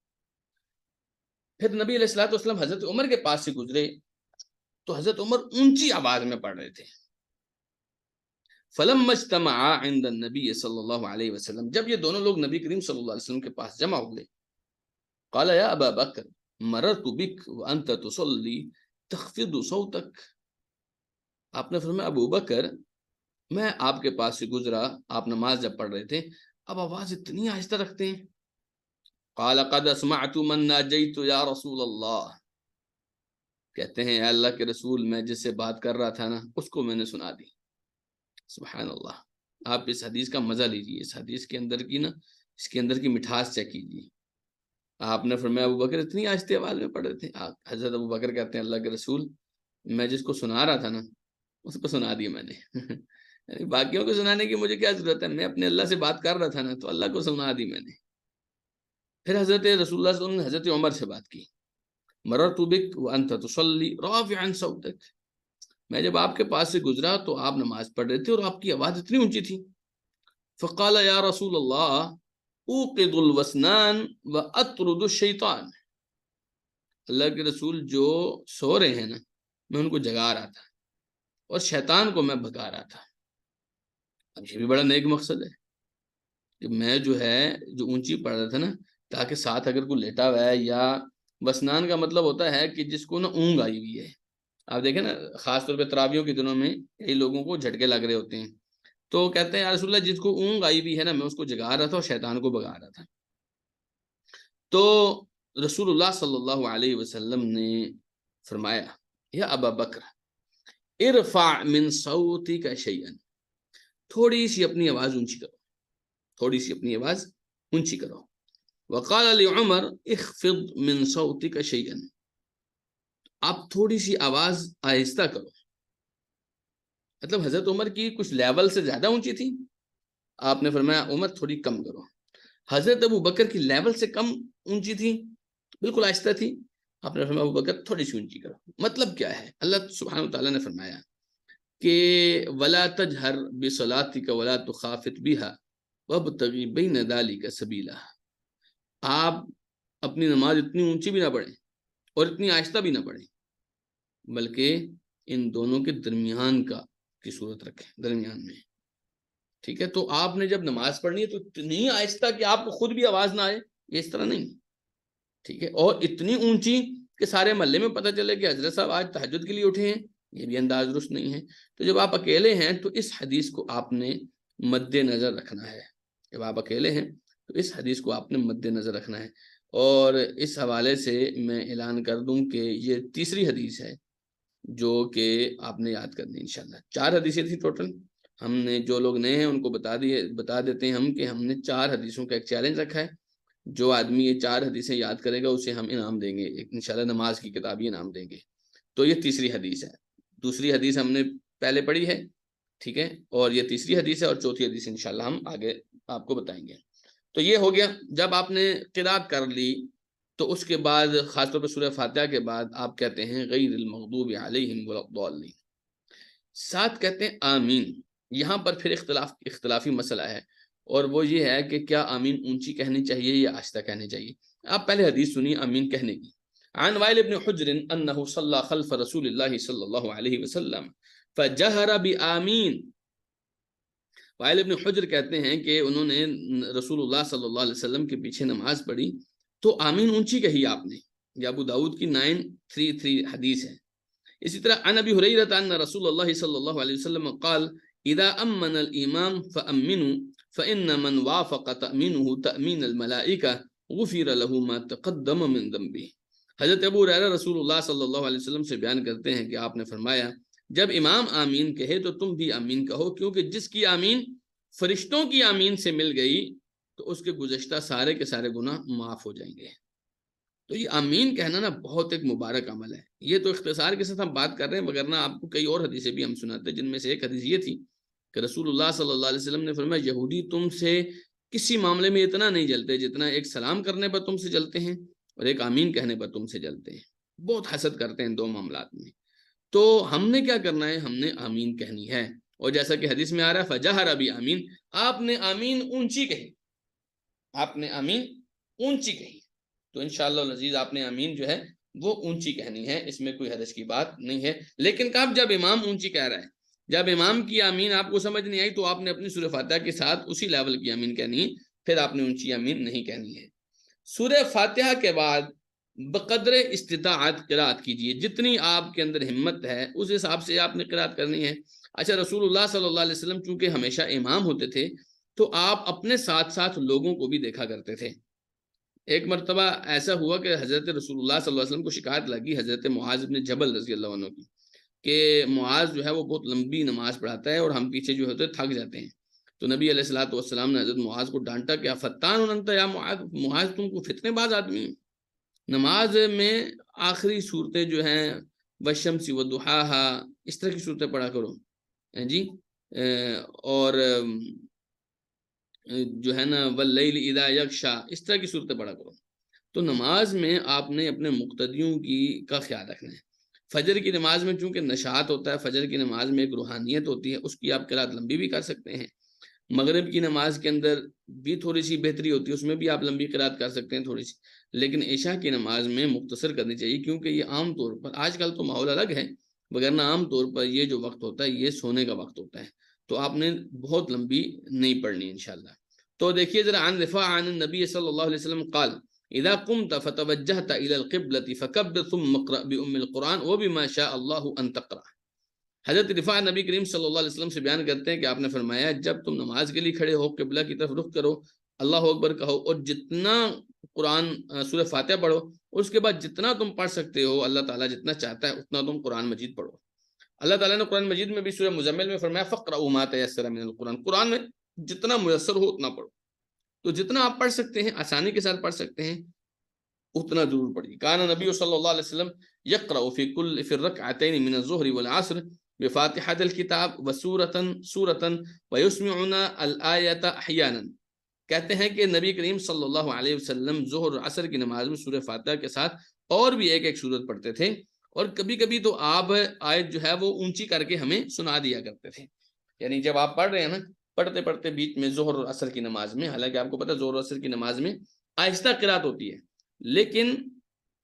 پھر نبی علیہ الصلوۃ والسلام حضرت عمر کے پاس سے گزرے تو حضرت عمر اونچی آواز میں پڑھ رہے تھے۔ فلما اجتمعا عند النبی صلی اللہ علیہ وسلم، جب یہ دونوں لوگ نبی کریم صلی اللہ علیہ وسلم کے پاس جمع ہوئے، قال یا ابا بکر مررت بک وانت تصلی تخفض صوتک، آپ نے فرمایا ابو بکر میں آپ کے پاس سے گزرا، آپ نماز جب پڑھ رہے تھے، اب آواز اتنی آہستہ رکھتے ہیں۔ قال قد اسمعت من ناجیت یا رسول اللہ، کہتے ہیں اے اللہ کے رسول، میں جس سے بات کر رہا تھا نا اس کو میں نے سنا دی۔ سبحان اللہ، آپ اس حدیث کا مزہ لیجیے، اس حدیث کے اندر کی نا، اس کے اندر کی مٹھاس چیک کیجیے۔ آپ نے فرمایا ابو بکر اتنی آہستہ آواز میں پڑھ رہے تھے۔ حضرت ابو بکر کہتے ہیں اللہ کے رسول، میں جس کو سنا رہا تھا نا اس کو سنا دیا میں نے یعنی باقیوں کو سنانے کی مجھے کیا ضرورت ہے، میں اپنے اللہ سے بات کر رہا تھا نا تو اللہ کو سنا دی میں نے۔ پھر حضرت رسول اللہ صلی اللہ علیہ وسلم نے حضرت عمر سے بات کی، مررت بک وانت تصلی رافعا صوتک، میں جب آپ کے پاس سے گزرا تو آپ نماز پڑھ رہے تھے اور آپ کی آواز اتنی اونچی تھی۔ فقال یا رسول اللہ اوقد الوسنان واطرد الشیطان، اللہ کے رسول جو سو رہے ہیں نا میں ان کو جگا رہا تھا اور شیطان کو میں بھگا رہا تھا۔ اب یہ بھی بڑا نیک مقصد ہے کہ میں جو اونچی پڑھ رہا تھا نا تاکہ ساتھ اگر کوئی لیٹا ہوا ہے، یا وسنان کا مطلب ہوتا ہے کہ جس کو نا اونگ آئی ہوئی ہے۔ آپ دیکھیں نا خاص طور پہ تراویحوں کے دنوں میں کئی لوگوں کو جھٹکے لگ رہے ہوتے ہیں، تو کہتے ہیں یا رسول اللہ جس کو اونگ آئی ہوئی ہے نا میں اس کو جگا رہا تھا اور شیطان کو بھگا رہا تھا۔ تو رسول اللہ صلی اللہ علیہ وسلم نے فرمایا یا ابا بکر ارفع من صوتک شیئا، تھوڑی سی اپنی آواز اونچی کرو، تھوڑی سی اپنی آواز اونچی کرو۔ وقال لعمر اخفض من صوتک شیئا، آپ تھوڑی سی آواز آہستہ کرو، مطلب حضرت عمر کی کچھ لیول سے زیادہ اونچی تھی، آپ نے فرمایا عمر تھوڑی کم کرو۔ حضرت ابو بکر کی لیول سے کم اونچی تھی، بالکل آہستہ تھی، آپ نے فرمایا ابو بکر تھوڑی سی اونچی کرو۔ مطلب کیا ہے، اللہ سبحانہ وتعالیٰ نے فرمایا کہ ولا تجہر بصلاتک ولا تخافت بها وابتغ بین ذلک سبیلا، آپ اپنی نماز اتنی اونچی بھی نہ پڑھیں اور اتنی آہستہ بھی نہ پڑھیں، بلکہ ان دونوں کے درمیان کی صورت رکھیں، درمیان میں، ٹھیک ہے؟ تو آپ نے جب نماز پڑھنی ہے تو اتنی آہستہ کہ آپ کو خود بھی آواز نہ آئے، یہ اس طرح نہیں، ٹھیک ہے؟ اور اتنی اونچی کہ سارے محلے میں پتہ چلے کہ حضرت صاحب آج تہجد کے لیے اٹھے ہیں، یہ بھی انداز درست نہیں ہے۔ تو جب آپ اکیلے ہیں تو اس حدیث کو آپ نے مد نظر رکھنا ہے، جب آپ اکیلے ہیں تو اس حدیث کو آپ نے مد نظر رکھنا ہے۔ اور اس حوالے سے میں اعلان کر دوں کہ یہ تیسری حدیث ہے جو کہ آپ نے یاد کرنی انشاءاللہ۔ 4 حدیثیں تھی ٹوٹل، ہم نے جو لوگ نئے ہیں ان کو بتا دیتے ہیں ہم کہ ہم نے 4 حدیثوں کا ایک چیلنج رکھا ہے، جو آدمی یہ 4 حدیثیں یاد کرے گا اسے ہم انعام دیں گے، ایک انشاءاللہ نماز کی کتابی انعام دیں گے۔ تو یہ تیسری حدیث ہے، دوسری حدیث ہم نے پہلے پڑھی ہے، ٹھیک ہے؟ اور یہ تیسری حدیث ہے، اور چوتھی حدیث انشاءاللہ ہم آگے آپ کو بتائیں گے۔ تو یہ ہو گیا، جب آپ نے قرات کر لی تو اس کے بعد خاص طور پہ سورہ فاتحہ کے بعد آپ کہتے ہیں غیر المغضوب علیہم ولا الضالین، ساتھ کہتے ہیں آمین۔ یہاں پر پھر اختلافی مسئلہ ہے، اور وہ یہ ہے کہ کیا آمین اونچی کہنی چاہیے یا آہستہ کہنی چاہیے؟ آپ پہلے حدیث سنیے آمین کہنے کی۔ عن وائل بن حجر انه صلى خلف رسول الله صلی اللہ علیہ وسلم فجہر بآمین۔ وائل ابن حجر کہتے ہیں کہ انہوں نے رسول اللہ صلی اللہ علیہ وسلم کے پیچھے نماز پڑھی تو آمین اونچی کہی آپ نے، یہ ابو داؤد کی 933 حدیث ہے۔ اسی طرح عن ابی ہریرہ ان رسول اللہ صلی اللہ علیہ وسلم قال اذا امن الامام فامنوا فان من وافق تامینه تامین الملائکہ غفر له ما تقدم من ذنبه۔ حضرت ابو ہریرہ رسول اللہ صلی اللہ علیہ وسلم سے بیان کرتے ہیں کہ آپ نے فرمایا جب امام آمین کہے تو تم بھی آمین کہو، کیونکہ جس کی آمین فرشتوں کی آمین سے مل گئی تو اس کے گزشتہ سارے کے سارے گناہ معاف ہو جائیں گے۔ تو یہ آمین کہنا نا بہت ایک مبارک عمل ہے۔ یہ تو اختصار کے ساتھ ہم بات کر رہے ہیں، مگر نہ آپ کو کئی اور حدیثیں بھی ہم سناتے ہیں، جن میں سے ایک حدیث یہ تھی کہ رسول اللہ صلی اللہ علیہ وسلم نے فرمایا یہودی تم سے کسی معاملے میں اتنا نہیں جلتے جتنا ایک سلام کرنے پر تم سے جلتے ہیں اور ایک آمین کہنے پر تم سے جلتے ہیں، بہت حسد کرتے ہیں ان دو معاملات میں۔ تو ہم نے کیا کرنا ہے؟ ہم نے آمین کہنی ہے، اور جیسا کہ حدیث میں آ رہا ہے فجہر بآمین، آپ نے آمین اونچی کہی، آپ نے آمین اونچی کہی، تو انشاءاللہ العزیز آپ نے آمین جو ہے وہ اونچی کہنی ہے، اس میں کوئی حرج کی بات نہیں ہے۔ لیکن کب جب امام اونچی کہہ رہا ہے، جب امام کی آمین آپ کو سمجھ نہیں آئی تو آپ نے اپنی سورہ فاتحہ کے ساتھ اسی لیول کی آمین کہنی ہے، پھر آپ نے اونچی آمین نہیں کہنی ہے۔ سورہ فاتحہ کے بعد بقدر استطاعت قرات کیجئے، جتنی آپ کے اندر ہمت ہے اس حساب سے آپ نے قرات کرنی ہے۔ اچھا، رسول اللہ صلی اللہ علیہ وسلم چونکہ ہمیشہ امام ہوتے تھے تو آپ اپنے ساتھ ساتھ لوگوں کو بھی دیکھا کرتے تھے۔ ایک مرتبہ ایسا ہوا کہ حضرت رسول اللہ صلی اللہ علیہ وسلم کو شکایت لگی حضرت معاذ بن جبل رضی اللہ عنہ کی کہ معاذ جو ہے وہ بہت لمبی نماز پڑھاتا ہے اور ہم پیچھے جو ہوتے تھک جاتے ہیں۔ تو نبی علیہ الصلوۃ والسلام نے حضرت معاذ کو ڈانٹا کہ فتان انت یا معاذ، معاذ تم کو فتنے باز آدمی ہیں، نماز میں آخری صورتیں جو ہیں والشمس والضحاہا اس طرح کی صورتیں پڑھا کرو جی، اور جو ہے نا واللیل اذا یغشا اس طرح کی صورتیں پڑھا کرو۔ تو نماز میں آپ نے اپنے مقتدیوں کا خیال رکھنا ہے۔ فجر کی نماز میں چونکہ نشاط ہوتا ہے، فجر کی نماز میں ایک روحانیت ہوتی ہے، اس کی آپ قرات لمبی بھی کر سکتے ہیں۔ مغرب کی نماز کے اندر بھی تھوڑی سی بہتری ہوتی ہے، اس میں بھی آپ لمبی قرات کر سکتے ہیں تھوڑی سی، لیکن عشاء کی نماز میں مختصر کرنی چاہیے، کیونکہ یہ عام طور پر آج کل تو ماحول الگ ہے، وگرنہ عام طور پر یہ جو وقت ہوتا ہے یہ سونے کا وقت ہوتا ہے، تو آپ نے بہت لمبی نہیں پڑھنی انشاءاللہ۔ تو دیکھیے ذرا، عن رفاع عن النبی صلی اللہ علیہ وسلم قال اذا قمت فتوجهت الى القبلة فكبر ثم اقرأ بأم القرآن وبما شاء الله ان تقرأ۔ حضرت رفاع نبی کریم صلی اللہ علیہ وسلم سے بیان کرتے ہیں کہ آپ نے فرمایا جب تم نماز کے لیے کھڑے ہو قبلہ کی طرف رخ کرو، اللہ اکبر کہو، اور جتنا قرآن سورہ فاتحہ پڑھو، اس کے بعد جتنا تم پڑھ سکتے ہو، اللہ تعالیٰ جتنا چاہتا ہے اتنا تم قرآن مجید پڑھو۔ اللہ تعالیٰ نے قرآن مجید میں بھی سورہ مزمل میں فرمایا فَقْرَؤُوا مَا تَيَسَّرَ مِنَ الْقُرْآنِ، قرآن میں جتنا میسر ہو اتنا پڑھو، تو جتنا آپ پڑھ سکتے ہیں آسانی کے ساتھ پڑھ سکتے ہیں اتنا ضرور پڑھیے۔ کان نبی صلی اللہ علیہ وسلم یقرأ فی الرکعتین من الظہر والعصر بفاتحۃ الکتاب وسورۃ ویسمعنا الآیۃ احیانا۔ کہتے ہیں کہ نبی کریم صلی اللہ علیہ وسلم ظہر اور عصر کی نماز میں سورہ فاتحہ کے ساتھ اور بھی ایک ایک سورت پڑھتے تھے، اور کبھی کبھی تو آپ آیت جو ہے وہ اونچی کر کے ہمیں سنا دیا کرتے تھے۔ یعنی جب آپ پڑھ رہے ہیں نا، پڑھتے پڑھتے بیچ میں ظہر اور عصر کی نماز میں، حالانکہ آپ کو پتہ ہے ظہر اور عصر کی نماز میں آہستہ قرات ہوتی ہے، لیکن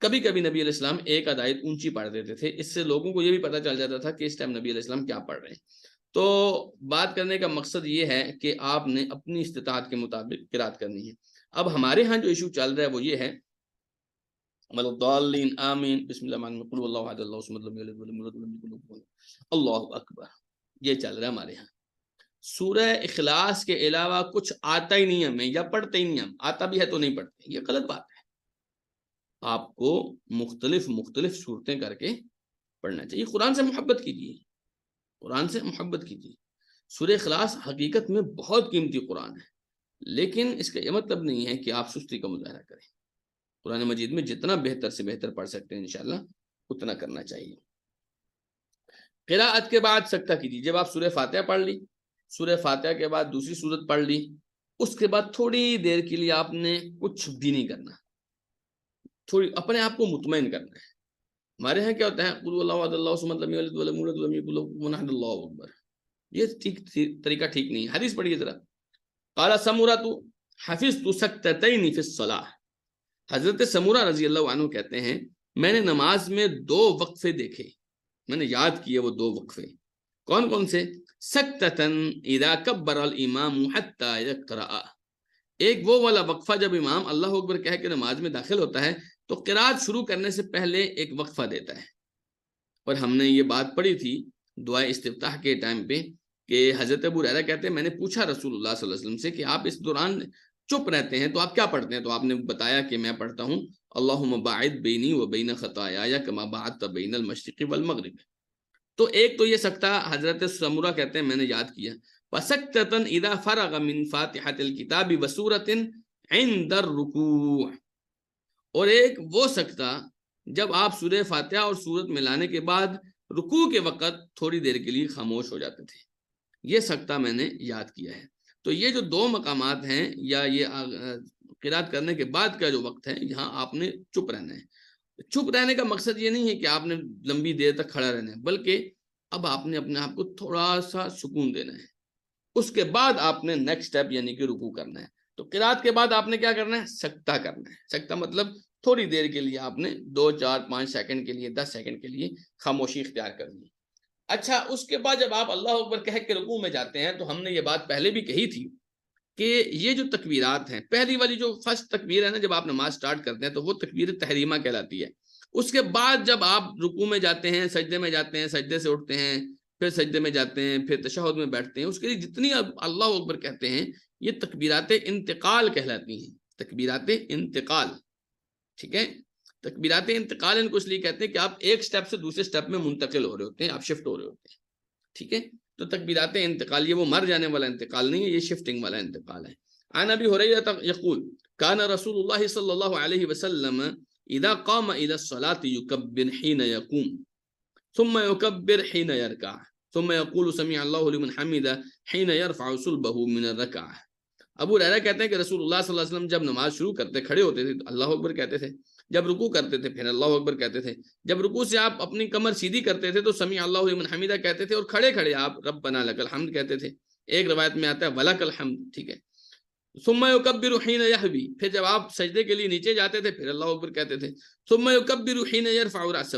کبھی کبھی نبی علیہ السلام ایک آیت اونچی پڑھ دیتے تھے، اس سے لوگوں کو یہ بھی پتہ چل جاتا تھا کہ اس ٹائم نبی علیہ السلام کیا پڑھ رہے ہیں۔ تو بات کرنے کا مقصد یہ ہے کہ آپ نے اپنی استطاعت کے مطابق قرات کرنی ہے۔ اب ہمارے ہاں جو ایشو چل رہا ہے وہ یہ ہے وَلَضَّالِّينَ آمین بسم اللہ الرحمن الرحیم قل اللہ احد اللہ الصمد لم یلد ولم یولد ولم یکن له کفوا احد اللہ اکبر، یہ چل رہا ہے ہمارے ہاں۔ سورہ اخلاص کے علاوہ کچھ آتا ہی نہیں ہمیں، یا پڑھتے ہی نہیں ہم، آتا بھی ہے تو نہیں پڑھتے، یہ غلط بات ہے۔ آپ کو مختلف صورتیں کر کے پڑھنا چاہیے۔ قرآن سے محبت کیجیے، قرآن سے محبت کیجیے۔ سورہ اخلاص حقیقت میں بہت قیمتی قرآن ہے، لیکن اس کا یہ مطلب نہیں ہے کہ آپ سستی کا مظاہرہ کریں۔ قرآن مجید میں جتنا بہتر سے بہتر پڑھ سکتے ہیں انشاءاللہ اتنا کرنا چاہیے۔ قراءت کے بعد سکتہ کیجیے۔ جب آپ سورہ فاتحہ پڑھ لی، سورہ فاتحہ کے بعد دوسری سورت پڑھ لی، اس کے بعد تھوڑی دیر کے لیے آپ نے کچھ بھی نہیں کرنا، تھوڑی اپنے آپ کو مطمئن کرنا ہے۔ ہمارے ہاں کیا ہوتا ہے قل اللہ احد اللہ الصمد لم یلد ولم یولد ولم یکن له کفوا احد اللہ اکبر، یہ طریقہ ٹھیک نہیں ہے۔ حدیث پڑھیے ذرا، قال سمورۃ حفظت سکتتین فی الصلاۃ، حضرت سمورہ رضی اللہ عنہ کہتے ہیں میں نے نماز میں 2 وقفے دیکھے، میں نے یاد کیے وہ 2 وقفے۔ کون کون سے؟ سکتتن اذا کبر الامام حتی یقرأ، ایک وہ والا وقفہ جب امام اللہ اکبر کہہ کے نماز میں داخل ہوتا ہے تو قرات شروع کرنے سے پہلے ایک وقفہ دیتا ہے۔ اور ہم نے یہ بات پڑھی تھی دعائے استفتاح کے ٹائم پہ کہ حضرت ابو ہریرہ کہتے ہیں میں نے پوچھا رسول اللہ صلی اللہ علیہ وسلم سے کہ آپ اس دوران چپ رہتے ہیں تو آپ کیا پڑھتے ہیں؟ تو آپ نے بتایا کہ میں پڑھتا ہوں اللہم باعد بینی و بین خطایا کما باعدت بین المشرق والمغرب۔ تو ایک تو یہ سکتہ حضرت سمورہ کہتے ہیں میں نے یاد کیا، وَسَكْتَةً إِذَا فَرَغَ مِنْ فَاتِحَةِ الْكِتَابِ وَسُورَةٍ عِنْدَ الرُّكُوعِ، اور ایک وہ سکتہ جب آپ سورہ فاتحہ اور سورت ملانے کے بعد رکوع کے وقت تھوڑی دیر کے لیے خاموش ہو جاتے تھے، یہ سکتہ میں نے یاد کیا ہے۔ تو یہ جو 2 مقامات ہیں یا یہ قرات کرنے کے بعد کا جو وقت ہے، یہاں آپ نے چپ رہنا ہے۔ چپ رہنے کا مقصد یہ نہیں ہے کہ آپ نے لمبی دیر تک کھڑا رہنا ہے، بلکہ اب آپ نے اپنے آپ کو تھوڑا سا سکون دینا ہے، اس کے بعد آپ نے نیکسٹ سٹیپ یعنی کہ رکوع کرنا ہے۔ تو قرات کے بعد آپ نے کیا کرنا ہے؟ سکتہ کرنا ہے۔ سکتہ مطلب تھوڑی دیر کے لیے آپ نے 2 4 5 سیکنڈ کے لیے 10 سیکنڈ کے لیے خاموشی اختیار کرنی ہے۔ اچھا، اس کے بعد جب آپ اللہ اکبر کہہ کے رکوع میں جاتے ہیں تو ہم نے یہ بات پہلے بھی کہی تھی کہ یہ جو تکبیرات ہیں، پہلی والی جو فرسٹ تکبیر ہے نا جب آپ نماز سٹارٹ کرتے ہیں تو وہ تکبیر تحریمہ کہلاتی ہے۔ اس کے بعد جب آپ رکوع میں جاتے ہیں، سجدے میں جاتے ہیں، سجدے سے اٹھتے ہیں، پھر سجدے میں جاتے ہیں، پھر تشہد میں بیٹھتے ہیں، اس کے لیے جتنی اللہ اکبر کہتے ہیں یہ تکبیرات انتقال کہلاتی ہیں، تکبیرات انتقال، ٹھیک ہے؟ تکبیرات انتقال ان کو اس لیے کہتے ہیں کہ آپ ایک سٹیپ سے دوسرے سٹیپ میں منتقل ہو رہے ہوتے ہیں، آپ شفٹ ہو رہے ہوتے ہیں، ٹھیک ہے؟ تو تکبیرات انتقال یہ وہ مر جانے والا انتقال نہیں ہے، یہ شفٹنگ والا انتقال ہے۔ عن ابی ہریرہ یقول کان رسول اللہ صلی اللہ علیہ وسلم اذا قام الى الصلاة يكبر حين يقوم ثم يكبر حين يركع ثم يقول سمع الله لمن حمده حين يرفع صلبه من الركعة۔ ابو ہریرہ کہتے ہیں کہ رسول اللہ صلی اللہ علیہ وسلم جب نماز شروع کرتے کھڑے ہوتے تھے تو اللہ اکبر کہتے تھے، جب رکوع کرتے تھے پھر اللہ اکبر کہتے تھے، جب رکوع سے آپ اپنی کمر سیدھی کرتے تھے تو سمیع اللہ لمن حمیدہ کہتے تھے، اور کھڑے کھڑے آپ ربنا لک الحمد کہتے تھے۔ ایک روایت میں آتا ہے ولک الحمد، ٹھیک ہے؟ ثم یکبر حین یحوی، پھر جب آپ سجدے کے لیے نیچے جاتے تھے پھر اللہ اکبر کہتے تھے۔ ثم یکبر حین یرفع رأسہ،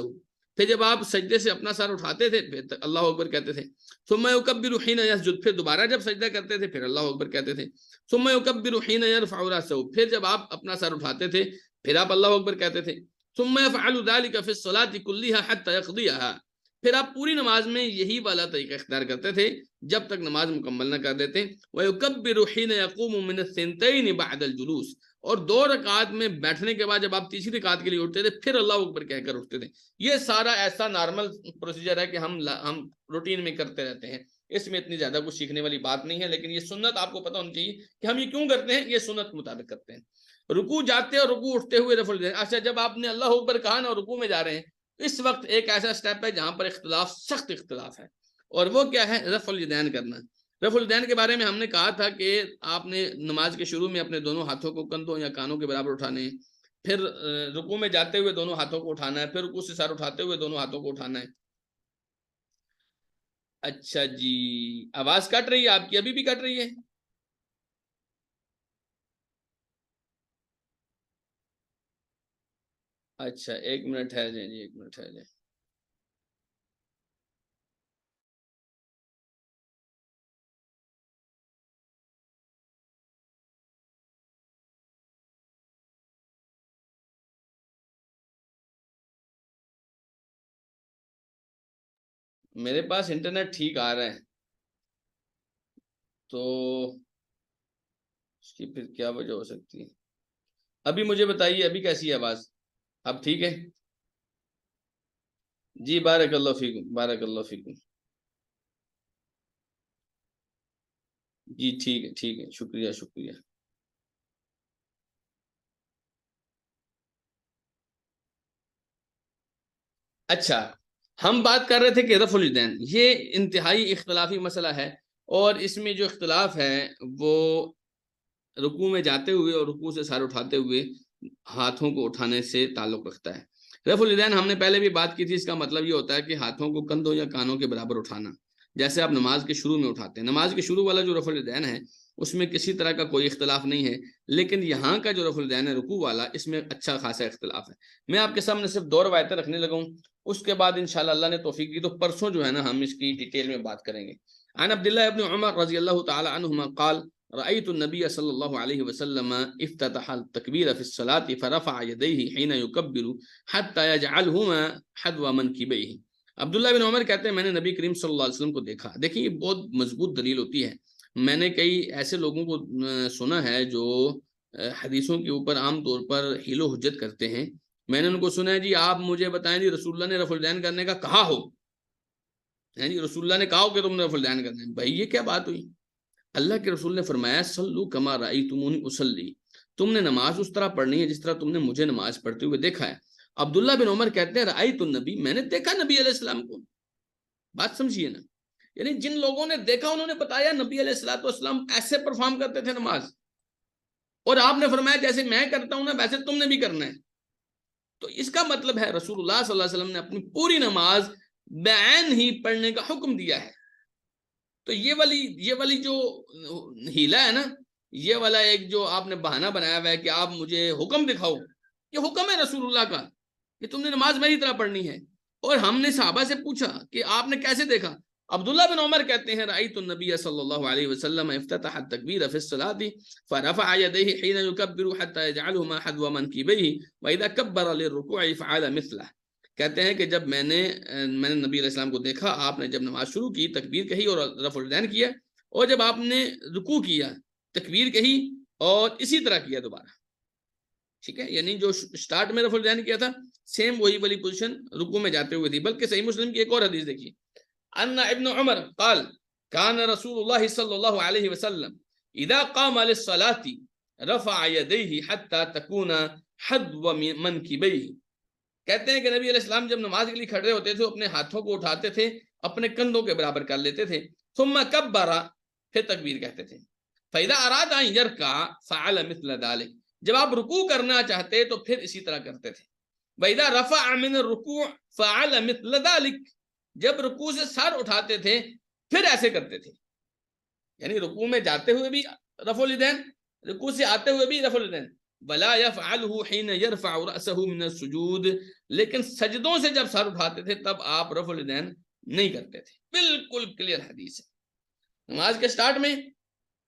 پھر جب آپ سجدے سے اپنا سر اٹھاتے تھے پھر اللہ اکبر کہتے تھے۔ ثم یکبر حین یسجد، پھر دوبارہ جب سجدہ کرتے تھے پھر اللہ اکبر کہتے تھے۔ ثم یکبر حین یرفع رأسہ، پھر جب آپ اپنا سر اٹھاتے تھے پھر آپ اللہ اکبر کہتے تھے۔ ثم یفعل ذلك في الصلاة كلها حتى يقضيها، پھر آپ پوری نماز میں یہی والا طریقہ اختیار کرتے تھے جب تک نماز مکمل نہ کر دیتے۔ وَيُكَبِّرُ حِينَ يَقُومُ مِنَ الثِّنْتَيْنِ بَعْدَ الْجُلُوسِ، اور 2 رکعات میں بیٹھنے کے بعد جب آپ تیسری رکعت کے لیے اٹھتے تھے پھر اللہ اکبر کہہ کر اٹھتے تھے۔ یہ سارا ایسا نارمل پروسیجر ہے کہ ہم روٹین میں کرتے رہتے ہیں، اس میں اتنی زیادہ کچھ سیکھنے والی بات نہیں ہے، لیکن یہ سنت آپ کو پتہ ہونی چاہیے کہ ہم یہ کیوں کرتے ہیں، یہ سنت کے مطابق کرتے ہیں۔ رکوع جاتے اور رکوع اٹھتے ہوئے رفع الیدین، اچھا جب آپ نے اللہ اکبر کہا نا اور رکوع میں جا رہے ہیں، اس وقت ایک ایسا سٹیپ ہے جہاں پر اختلاف، سخت اختلاف ہے، اور وہ کیا ہے؟ رفع الیدین کرنا۔ رفع الیدین کے بارے میں ہم نے کہا تھا کہ آپ نے نماز کے شروع میں اپنے دونوں ہاتھوں کو کندھوں یا کانوں کے برابر اٹھانے ہیں، پھر رکوع میں جاتے ہوئے دونوں ہاتھوں کو اٹھانا ہے، پھر رکوع سے سر اٹھاتے ہوئے دونوں ہاتھوں کو اٹھانا ہے۔ اچھا جی، آواز کٹ رہی ہے آپ کی، ابھی بھی کٹ رہی ہے؟ اچھا 1 منٹ ٹھہر جائیں جی، 1 منٹ ٹھہر جائیں۔ میرے پاس انٹرنیٹ ٹھیک آ رہا ہے، تو اس کی پھر کیا وجہ ہو سکتی ہے؟ ابھی مجھے بتائیے ابھی کیسی ہے آواز؟ اب ٹھیک ہے جی؟ بارک اللہ فیکم، بارک اللہ فیکم۔ جی ٹھیک ہے، ٹھیک ہے، شکریہ شکریہ۔ اچھا، ہم بات کر رہے تھے کہ رفع الیدین یہ انتہائی اختلافی مسئلہ ہے، اور اس میں جو اختلاف ہے وہ رکوع میں جاتے ہوئے اور رکوع سے سر اٹھاتے ہوئے ہاتھوں کو اٹھانے سے تعلق رکھتا ہے۔ رفع الیدین ہم نے پہلے بھی بات کی تھی، اس کا مطلب یہ ہوتا ہے کہ ہاتھوں کو کندھوں یا کانوں کے برابر اٹھانا، جیسے آپ نماز کے شروع میں اٹھاتے ہیں۔ نماز کے شروع والا جو رفع الیدین ہے اس میں کسی طرح کا کوئی اختلاف نہیں ہے، لیکن یہاں کا جو رفع الیدین ہے رکوع والا، اس میں اچھا خاصا اختلاف ہے۔ میں آپ کے سامنے صرف 2 روایتیں رکھنے لگا ہوں، اس کے بعد انشاءاللہ اللہ نے توفیق دی تو پرسوں جو ہے نا ہم اس کی ڈیٹیل میں بات کریں گے۔ عن عبداللہ ابن عمر رضی اللہ تعالی عنہما قال رأيت النبي صلى الله عليه وسلم افتتح التكبير في الصلاة فرفع يديه حين يكبر حتى يجعلهما حذو منكبيه۔ عبداللہ بن عمر کہتے ہیں میں نے نبی کریم صلی اللہ علیہ وسلم کو دیکھا۔ دیکھیں یہ بہت مضبوط دلیل ہوتی ہے۔ میں نے کئی ایسے لوگوں کو سنا ہے جو حدیثوں کے اوپر عام طور پر حیل و حجت کرتے ہیں۔ میں نے ان کو سنا ہے جی آپ مجھے بتائیں جی رسول اللہ نے رفع الیدین کرنے کا کہا ہو، جی رسول اللہ نے کہا ہو کہ تم نے رفع الیدین کرنا ہے، بھائی یہ کیا بات ہوئی؟ اللہ کے رسول نے فرمایا صلو کما رأیتمونی اصلی، تم نے نماز اس طرح پڑھنی ہے جس طرح تم نے مجھے نماز پڑھتے ہوئے دیکھا ہے۔ عبداللہ بن عمر کہتے ہیں رأیت النبی، میں نے دیکھا نبی علیہ السلام کو۔ بات سمجھیے نا، یعنی جن لوگوں نے دیکھا انہوں نے بتایا نبی علیہ السلام ایسے پرفارم کرتے تھے نماز، اور آپ نے فرمایا جیسے میں کرتا ہوں نا ویسے تم نے بھی کرنا ہے۔ تو اس کا مطلب ہے رسول اللہ صلی اللہ علیہ وسلم نے اپنی پوری نماز بعین ہی پڑھنے کا حکم دیا ہے۔ تو یہ والی جو ہیلا ہے نا، یہ والا ایک جو آپ نے بہانہ بنایا ہوا ہے کہ آپ مجھے حکم دکھاؤ، یہ حکم ہے رسول اللہ کا کہ تم نے نماز میری طرح پڑھنی ہے۔ اور ہم نے صحابہ سے پوچھا کہ آپ نے کیسے دیکھا؟ عبداللہ بن عمر کہتے ہیں رأیت النبی صلی اللہ علیہ وسلم افتتح التکبیر فی الصلاة فرفع یدیہ حین یکبر حتی یجعلہما حذو منکبیہ واذا کبر للرکوع فعل مثلہ۔ کہتے ہیں کہ جب میں نے نبی علیہ السلام کو دیکھا، آپ نے جب نماز شروع کی تکبیر کہی اور رفع الیدین کیا، اور جب آپ نے رکوع کیا تکبیر کہی اور اسی طرح کیا دوبارہ، ٹھیک ہے؟ یعنی جو سٹارٹ میں رفع الیدین کیا تھا سیم وہی والی پوزیشن رکوع میں جاتے ہوئے تھی۔ بلکہ صحیح مسلم کی ایک اور حدیث دیکھیے، ان ابن عمر قال كان رسول الله صلی اللہ علیہ وسلم اذا قام للصلاة رفع يديه حتى تكون حذو منكبيه۔ کہتے ہیں کہ نبی علیہ السلام جب نماز کے لیے کھڑے ہوتے تھے اپنے ہاتھوں کو اٹھاتے تھے، اپنے کندھوں کے برابر کر لیتے تھے، ثم کبر، پھر تکبیر کہتے تھے، فاذا اراد ان يركع فعل مثل ذلك، جب آپ رکوع کرنا چاہتے تو پھر اسی طرح کرتے تھے، واذا رفع من الركوع فعل مثل ذلك، جب رکوع سے سر اٹھاتے تھے پھر ایسے کرتے تھے۔ یعنی رکوع میں جاتے ہوئے بھی رفع الیدین، رکوع سے آتے ہوئے بھی رفع الیدین، ولا يفعله حين يرفع رأسه من السجود، لیکن سجدوں سے جب سر اٹھاتے تھے تب آپ رفع الیدین نہیں کرتے تھے۔ بالکل کلیئر حدیث ہے، نماز کے سٹارٹ میں،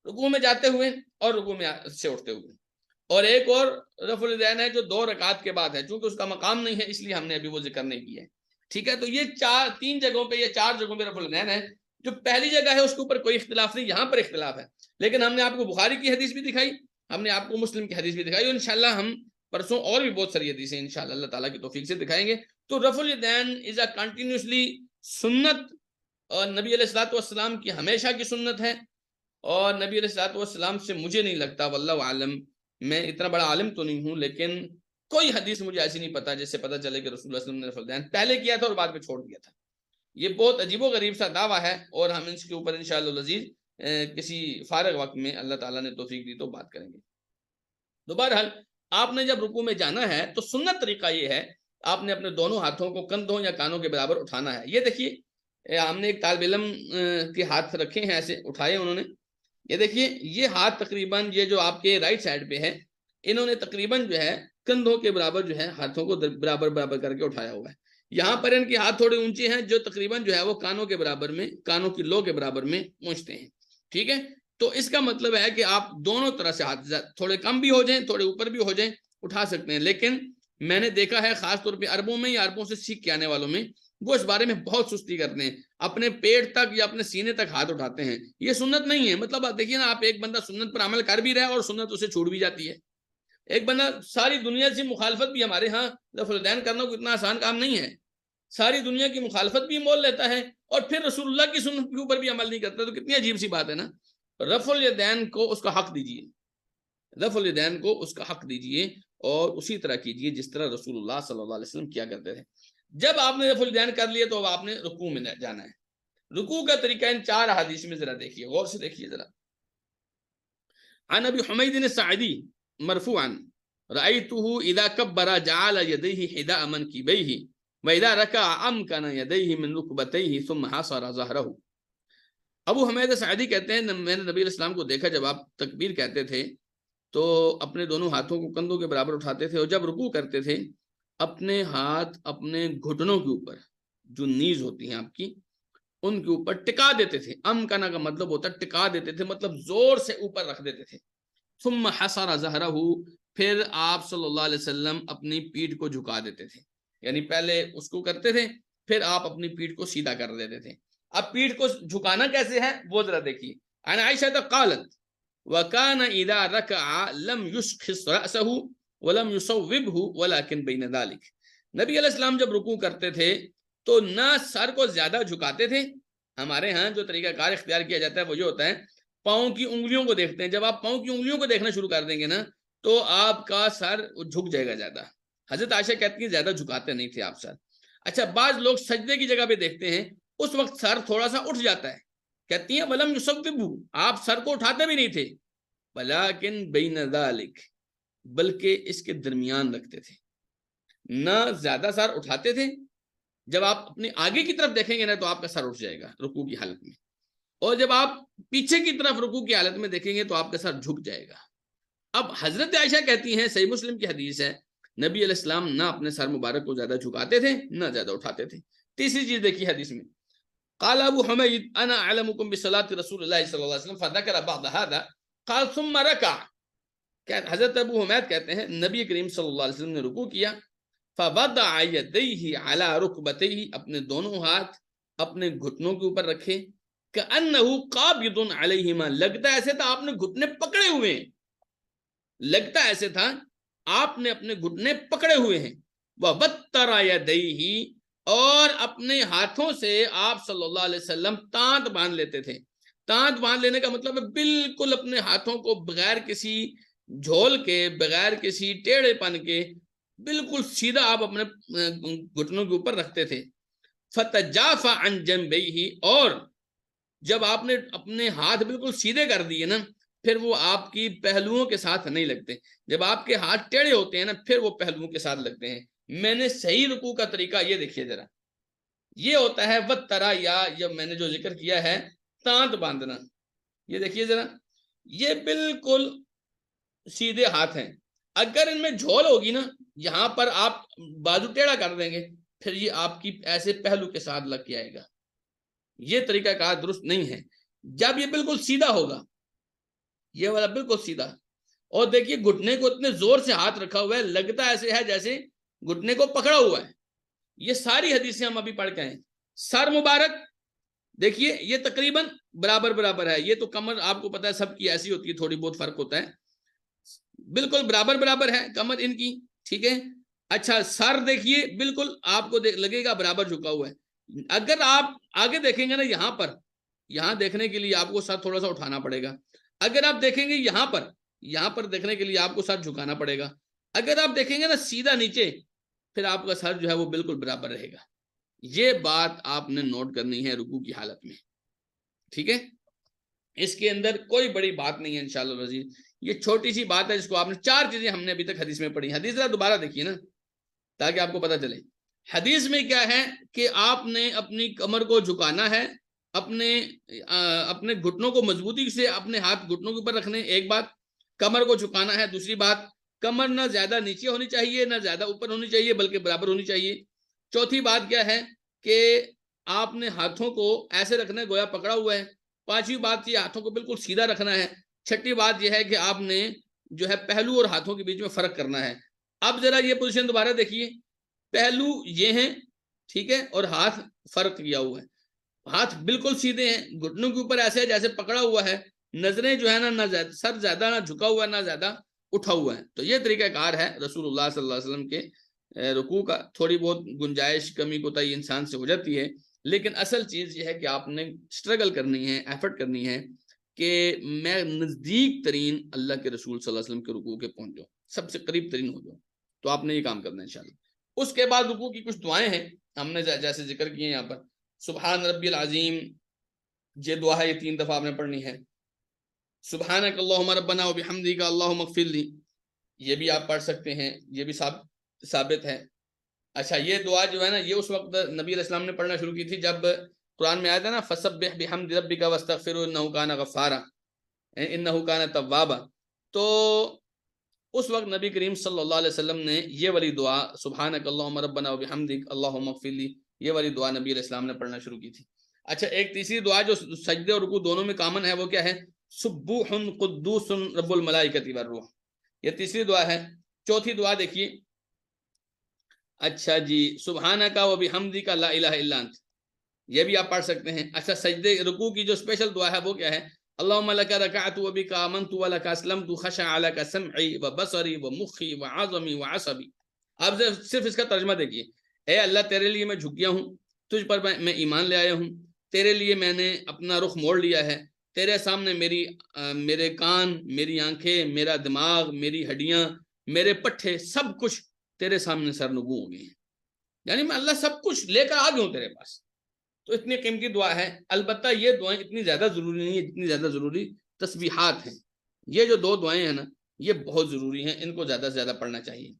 رکوع میں جاتے ہوئے اور رکوع میں سے اٹھتے ہوئے۔ اور ایک اور رفع الیدین ہے جو 2 رکعات کے بعد ہے، چونکہ اس کا مقام نہیں ہے اس لیے ہم نے ابھی وہ ذکر نہیں کیا ہے، ٹھیک ہے؟ تو یہ 3 جگہوں پہ یا 4 جگہوں پہ رفع الیدین ہے۔ جو پہلی جگہ ہے اس کے اوپر کوئی اختلاف نہیں، یہاں پر اختلاف ہے، لیکن ہم نے آپ کو بخاری کی حدیث بھی دکھائی، ہم نے آپ کو مسلم کی حدیث بھی دکھائی، اور انشاءاللہ ہم پرسوں اور بھی بہت ساری حدیثیں انشاءاللہ اللہ تعالیٰ کی توفیق سے دکھائیں گے۔ تو رفع الیدین از اے کنٹینیوسلی سنت، اور نبی علیہ الصلوۃ والسلام کی ہمیشہ کی سنت ہے، اور نبی علیہ الصلوۃ والسلام سے مجھے نہیں لگتا، واللہ عالم، میں اتنا بڑا عالم تو نہیں ہوں، لیکن کوئی حدیث مجھے ایسی نہیں پتا جس سے پتہ چلے کہ رسول اللہ صلی اللہ علیہ وسلم نے رفع الیدین پہلے کیا تھا اور بعد میں چھوڑ دیا تھا۔ یہ بہت عجیب و غریب سا دعویٰ ہے، اور ہم اس کے اوپر انشاءاللہ العزیز کسی فارغ وقت میں اللہ تعالیٰ نے توفیق دی تو بات کریں گے۔ تو بہرحال آپ نے جب رکوع میں جانا ہے تو سنت طریقہ یہ ہے، آپ نے اپنے دونوں ہاتھوں کو کندھوں یا کانوں کے برابر اٹھانا ہے۔ یہ دیکھیے ہم نے ایک طالب علم کے ہاتھ رکھے ہیں، ایسے اٹھائے انہوں نے، یہ دیکھیے یہ ہاتھ تقریباً یہ جو آپ کے رائٹ سائڈ پہ ہے، انہوں نے تقریباً جو ہے کندھوں کے برابر جو ہے ہاتھوں کو برابر برابر کر کے اٹھایا ہوا ہے. یہاں پر ان کے ہاتھ تھوڑے اونچے ہیں جو تقریباً جو ہے وہ کانوں کے برابر میں، کانوں کی لو کے برابر میں پہنچتے ہیں. ٹھیک ہے، تو اس کا مطلب ہے کہ آپ دونوں طرح سے ہاتھ تھوڑے کم بھی ہو جائیں تھوڑے اوپر بھی ہو جائیں اٹھا سکتے ہیں. لیکن میں نے دیکھا ہے خاص طور پہ عربوں میں یا عربوں سے سیکھ کے آنے والوں میں، وہ اس بارے میں بہت سستی کرتے ہیں، اپنے پیٹ تک یا اپنے سینے تک ہاتھ اٹھاتے ہیں. یہ سنت نہیں ہے. مطلب آپ دیکھیے نا، آپ ایک بندہ سنت پر عمل کر بھی رہا ہے اور سنت اسے چھوٹ بھی جاتی ہے. ایک بندہ ساری دنیا سے مخالفت بھی، ہمارے ہاں رفع الیدین کرنا کوئی اتنا آسان کام نہیں ہے، ساری دنیا کی مخالفت بھی مول لیتا ہے اور پھر رسول اللہ کی سنت کے اوپر بھی عمل نہیں کرتا. تو کتنی عجیب سی بات ہے نا. رفع الیدین کو اس کا حق دیجیے، رفع الیدین کو اس کا حق دیجیے اور اسی طرح کیجیے جس طرح رسول اللہ صلی اللہ علیہ وسلم کیا کرتے تھے. جب آپ نے رفع الیدین کر لیے تو اب آپ نے رکوع میں جانا ہے. رکوع کا طریقہ ان 4 احادیث میں ذرا دیکھیے، غور سے دیکھیے ذرا. عن ابی حمید الساعدی مرفوعا رأيته اذا كبر جعل يديه حذاء منكبيه واذا ركع امكن يديه من ركبتيه ثم حصر ظهره. ابو حمید سعدی کہتے ہیں میں نے نبی علیہ السلام کو دیکھا جب آپ تکبیر کہتے تھے تو اپنے دونوں ہاتھوں کو کندھوں کے برابر اٹھاتے تھے اور جب رکوع کرتے تھے اپنے ہاتھ اپنے گھٹنوں کے اوپر، جو نیز ہوتی ہیں آپ کی، ان کے اوپر ٹکا دیتے تھے. امکنا کا مطلب ہوتا ہے ٹکا دیتے تھے، مطلب زور سے اوپر رکھ دیتے تھے. ثم حصر ظہرہ، پھر آپ صلی اللہ علیہ وسلم اپنی پیٹھ کو جھکا دیتے تھے. یعنی پہلے اس کو کرتے تھے پھر آپ اپنی پیٹھ کو سیدھا کر دیتے تھے. اب پیٹھ کو جھکانا کیسے ہے وہ ذرا دیکھیے. عن عائشہ قالت وَكَانَ إِذَا رَكَعَ لَمْ يُشْخِصْ رَأْسَهُ وَلَمْ يُصَوِّبْهُ وَلَكِنْ بَيْنَ ذَلِكَ. نبی علیہ السلام جب رکوع کرتے تھے تو نہ سر کو زیادہ جھکاتے تھے. ہمارے ہاں جو طریقہ کار اختیار کیا جاتا ہے وہ یہ ہوتا ہے، پاؤں کی انگلیوں کو دیکھتے ہیں. جب آپ پاؤں کی انگلیوں کو دیکھنا شروع کر دیں گے نا تو آپ کا سر جھک جائے گا زیادہ. حضرت عائشہ کہتی ہیں زیادہ جھکاتے نہیں تھے آپ سر. اچھا، بعض لوگ سجدے کی جگہ پہ دیکھتے ہیں اس وقت سر تھوڑا سا اٹھ جاتا ہے، کہتی ہیں ولم یصوبہ، آپ سر کو اٹھاتے بھی نہیں تھے. ولکن بین ذلک، بلکہ اس کے درمیان رکھتے تھے، نہ زیادہ سر اٹھاتے تھے. جب آپ اپنے آگے کی طرف دیکھیں گے نا تو آپ کا سر اٹھ جائے گا رکوع کی حالت میں، اور جب آپ پیچھے کی طرف رکوع کی حالت میں دیکھیں گے تو آپ کا سر جھک جائے گا. اب حضرت عائشہ کہتی ہیں، صحیح مسلم کی حدیث ہے، نبی علیہ السلام نہ اپنے سر مبارک کو زیادہ جھکاتے تھے نہ زیادہ اٹھاتے تھے. تیسری چیز دیکھیے حدیث میں، قال ابو حمید انا اعلمکم بصلاۃ رسول اللہ صلی اللہ علیہ وسلم فذكر بعض هذا قال ثم ركع. حضرت ابو حمید کہتے ہیں نبی کریم صلی اللہ علیہ وسلم نے رکوع کیا، فوضع يديه على ركبتيه، اپنے دونوں ہاتھ اپنے گھٹنوں کے اوپر رکھے، كأنه قابض عليهما، لگتا ایسے تھا آپ نے گھٹنے پکڑے ہوئے ہیں، لگتا ایسے تھا آپ نے اپنے گھٹنے پکڑے ہوئے ہیں. وَبَتَّرَ يَدَيْهِ، اور اپنے ہاتھوں سے آپ صلی اللہ علیہ وسلم تانت باندھ لیتے تھے. تانت باندھ لینے کا مطلب ہے بالکل اپنے ہاتھوں کو بغیر کسی جھول کے، بغیر کسی ٹیڑھے پن کے، بالکل سیدھا آپ اپنے گھٹنوں کے اوپر رکھتے تھے. فَتَجَافَ عَنْ جَنْبَيْهِ، اور جب آپ نے اپنے ہاتھ بالکل سیدھے کر دیے نا پھر وہ آپ کی پہلوؤں کے ساتھ نہیں لگتے. جب آپ کے ہاتھ ٹیڑھے ہوتے ہیں نا پھر وہ پہلوؤں کے ساتھ لگتے ہیں. میں نے صحیح رکوع کا طریقہ یہ دیکھیے ذرا، یہ ہوتا ہے وَتَّرَا، یا جب میں نے جو ذکر کیا ہے تانت باندھنا، یہ دیکھیے ذرا، یہ بالکل سیدھے ہاتھ ہیں. اگر ان میں جھول ہوگی نا، یہاں پر آپ بازو ٹیڑھا کر دیں گے پھر یہ آپ کی ایسے پہلو کے ساتھ لگ کے آئے گا. یہ طریقہ کار درست نہیں ہے. جب یہ بالکل سیدھا ہوگا، یہ والا بالکل سیدھا، اور دیکھیے گھٹنے کو اتنے زور سے ہاتھ رکھا ہوا ہے، لگتا ایسے ہے جیسے گھٹنے کو پکڑا ہوا ہے. یہ ساری حدیثیں ہم ابھی پڑھ کے ہیں. سر مبارک دیکھیے یہ تقریباً برابر برابر ہے. یہ تو کمر آپ کو پتا ہے سب کی ایسی ہوتی ہے، تھوڑی بہت فرق ہوتا ہے، بالکل برابر برابر ہے کمر ان کی. ٹھیک ہے. اچھا، سر دیکھیے بالکل آپ کو لگے گا برابر جھکا ہوا ہے. اگر آپ آگے دیکھیں گے نا یہاں دیکھنے کے لیے آپ کو سر تھوڑا سا اٹھانا پڑے گا. اگر آپ دیکھیں گے یہاں پر دیکھنے کے لیے آپ کو سر جھکانا پڑے گا. اگر آپ دیکھیں گے نا سیدھا نیچے، پھر آپ کا سر جو ہے وہ بالکل برابر رہے گا. یہ بات آپ نے نوٹ کرنی ہے رکوع کی حالت میں. ٹھیک ہے، اس کے اندر کوئی بڑی بات نہیں ہے انشاءاللہ العزیز. یہ چھوٹی سی بات ہے جس کو آپ نے 4 چیزیں ہم نے ابھی تک حدیث میں پڑھی. حدیث ذرا دوبارہ دیکھیے نا تاکہ آپ کو پتہ چلے. حدیث میں کیا ہے کہ آپ نے اپنی کمر کو جھکانا ہے، اپنے گھٹنوں کو مضبوطی سے اپنے ہاتھ گھٹنوں کے اوپر رکھنے، ایک بات. کمر کو جھکانا ہے، دوسری بات. کمر نہ زیادہ نیچے ہونی چاہیے نہ زیادہ اوپر ہونی چاہیے بلکہ برابر ہونی چاہیے۔ چوتھی بات کیا ہے کہ آپ نے ہاتھوں کو ایسے رکھنا ہے گویا پکڑا ہوا ہے۔ پانچویں بات یہ ہاتھوں کو بالکل سیدھا رکھنا ہے۔ چھٹی بات یہ ہے کہ آپ نے جو ہے پہلو اور ہاتھوں کے بیچ میں فرق کرنا ہے۔ اب ذرا یہ پوزیشن دوبارہ دیکھیے، پہلو یہ ہیں، ٹھیک ہے، اور ہاتھ فرق کیا ہوا ہے، ہاتھ بالکل سیدھے ہیں، گھٹنوں کے اوپر ایسے جیسے پکڑا ہوا ہے، نظریں جو ہے نہ سر زیادہ نہ جھکا ہوا ہے نہ زیادہ اٹھا ہوا ہے۔ تو یہ طریقہ کار ہے رسول اللہ صلی اللہ علیہ وسلم کے رکوع کا۔ تھوڑی بہت گنجائش کمی کوتاہی انسان سے ہو جاتی ہے، لیکن اصل چیز یہ ہے کہ آپ نے اسٹرگل کرنی ہے، ایفرٹ کرنی ہے کہ میں نزدیک ترین اللہ کے رسول صلی اللہ علیہ وسلم کے رکوع کے پہنچ جاؤں، سب سے قریب ترین ہو جاؤں۔ تو آپ نے یہ کام کرنا ہے انشاءاللہ۔ اس کے بعد رکوع کی کچھ دعائیں ہیں، ہم نے جیسے ذکر کیے یہاں پر، سبحان ربی العظیم، یہ دعا ہے، یہ 3 دفعہ آپ نے پڑھنی ہے۔ سبحانک اللہم ربنا وبحمدک اللہم اغفر لی، یہ بھی آپ پڑھ سکتے ہیں، یہ بھی ثابت ہے۔ اچھا، یہ دعا جو ہے نا، یہ اس وقت نبی علیہ السلام نے پڑھنا شروع کی تھی جب قرآن میں آیا تھا نا فسبح بحمد ربک واستغفرہ انہ کان غفارا، انہ کان توابا۔ تو اس وقت نبی کریم صلی اللہ علیہ وسلم نے یہ والی دعا سبحانک اللہم ربنا وبحمدک اللہم اغفر لی، یہ والی دعا نبی علیہ السلام نے پڑھنا شروع کی تھی۔ اچھا، ایک تیسری دعا جو سجدے اور رکوع دونوں میں کامن ہے، وہ کیا ہے؟ سبوح قدوس رب الملائکۃ والروح، یہ تیسری دعا ہے۔ چوتھی دعا دیکھیے، اچھا جی، سبحانک وبحمدک لا الہ الا انت، یہ بھی آپ پڑھ سکتے ہیں۔ اچھا، سجدے رکوع کی جو اسپیشل دعا ہے وہ کیا ہے؟ اللہم لک رکعت وبک آمنت ولک اسلمت خشع لک سمعی وبصری ومخی وعظمی وعصبی۔ آپ صرف اس کا ترجمہ دیکھیے، اے اللہ تیرے لیے میں جھک گیا ہوں، تجھ پر میں ایمان لے آیا ہوں، تیرے لیے میں نے اپنا رخ موڑ لیا ہے، تیرے سامنے میرے کان، میری آنکھیں، میرا دماغ، میری ہڈیاں، میرے پٹھے، سب کچھ تیرے سامنے سرنگوں ہو گئے ہیں، یعنی میں اللہ سب کچھ لے کر آ گیا ہوں تیرے پاس۔ تو اتنی قیمتی دعا ہے۔ البتہ یہ دعائیں اتنی زیادہ ضروری نہیں ہیں جتنی زیادہ ضروری تسبیحات ہیں۔ یہ جو 2 دعائیں ہیں نا، یہ بہت ضروری ہیں، ان کو زیادہ سے زیادہ پڑھنا چاہیے۔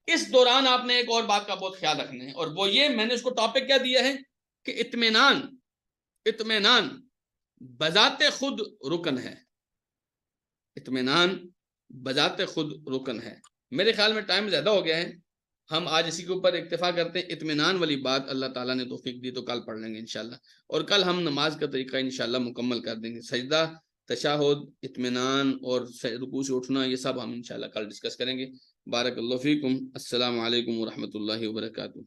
اس دوران آپ نے ایک اور بات کا بہت خیال رکھنا ہے، اور وہ یہ، میں نے اس کو ٹاپک کیا دیا ہے کہ اطمینان بذات خود رکن ہے، اطمینان بذات خود رکن ہے۔ میرے خیال میں ٹائم زیادہ ہو گیا ہے، ہم آج اسی کے اوپر اکتفا کرتے ہیں۔ اطمینان والی بات اللہ تعالیٰ نے توفیق دی تو کل پڑھ لیں گے انشاءاللہ، اور کل ہم نماز کا طریقہ انشاءاللہ مکمل کر دیں گے۔ سجدہ، تشہد، اطمینان اور رکوع سے اٹھنا، یہ سب ہم انشاءاللہ کل ڈسکس کریں گے۔ بارک اللہ فیکم، السلام علیکم ورحمۃ اللہ وبرکاتہ۔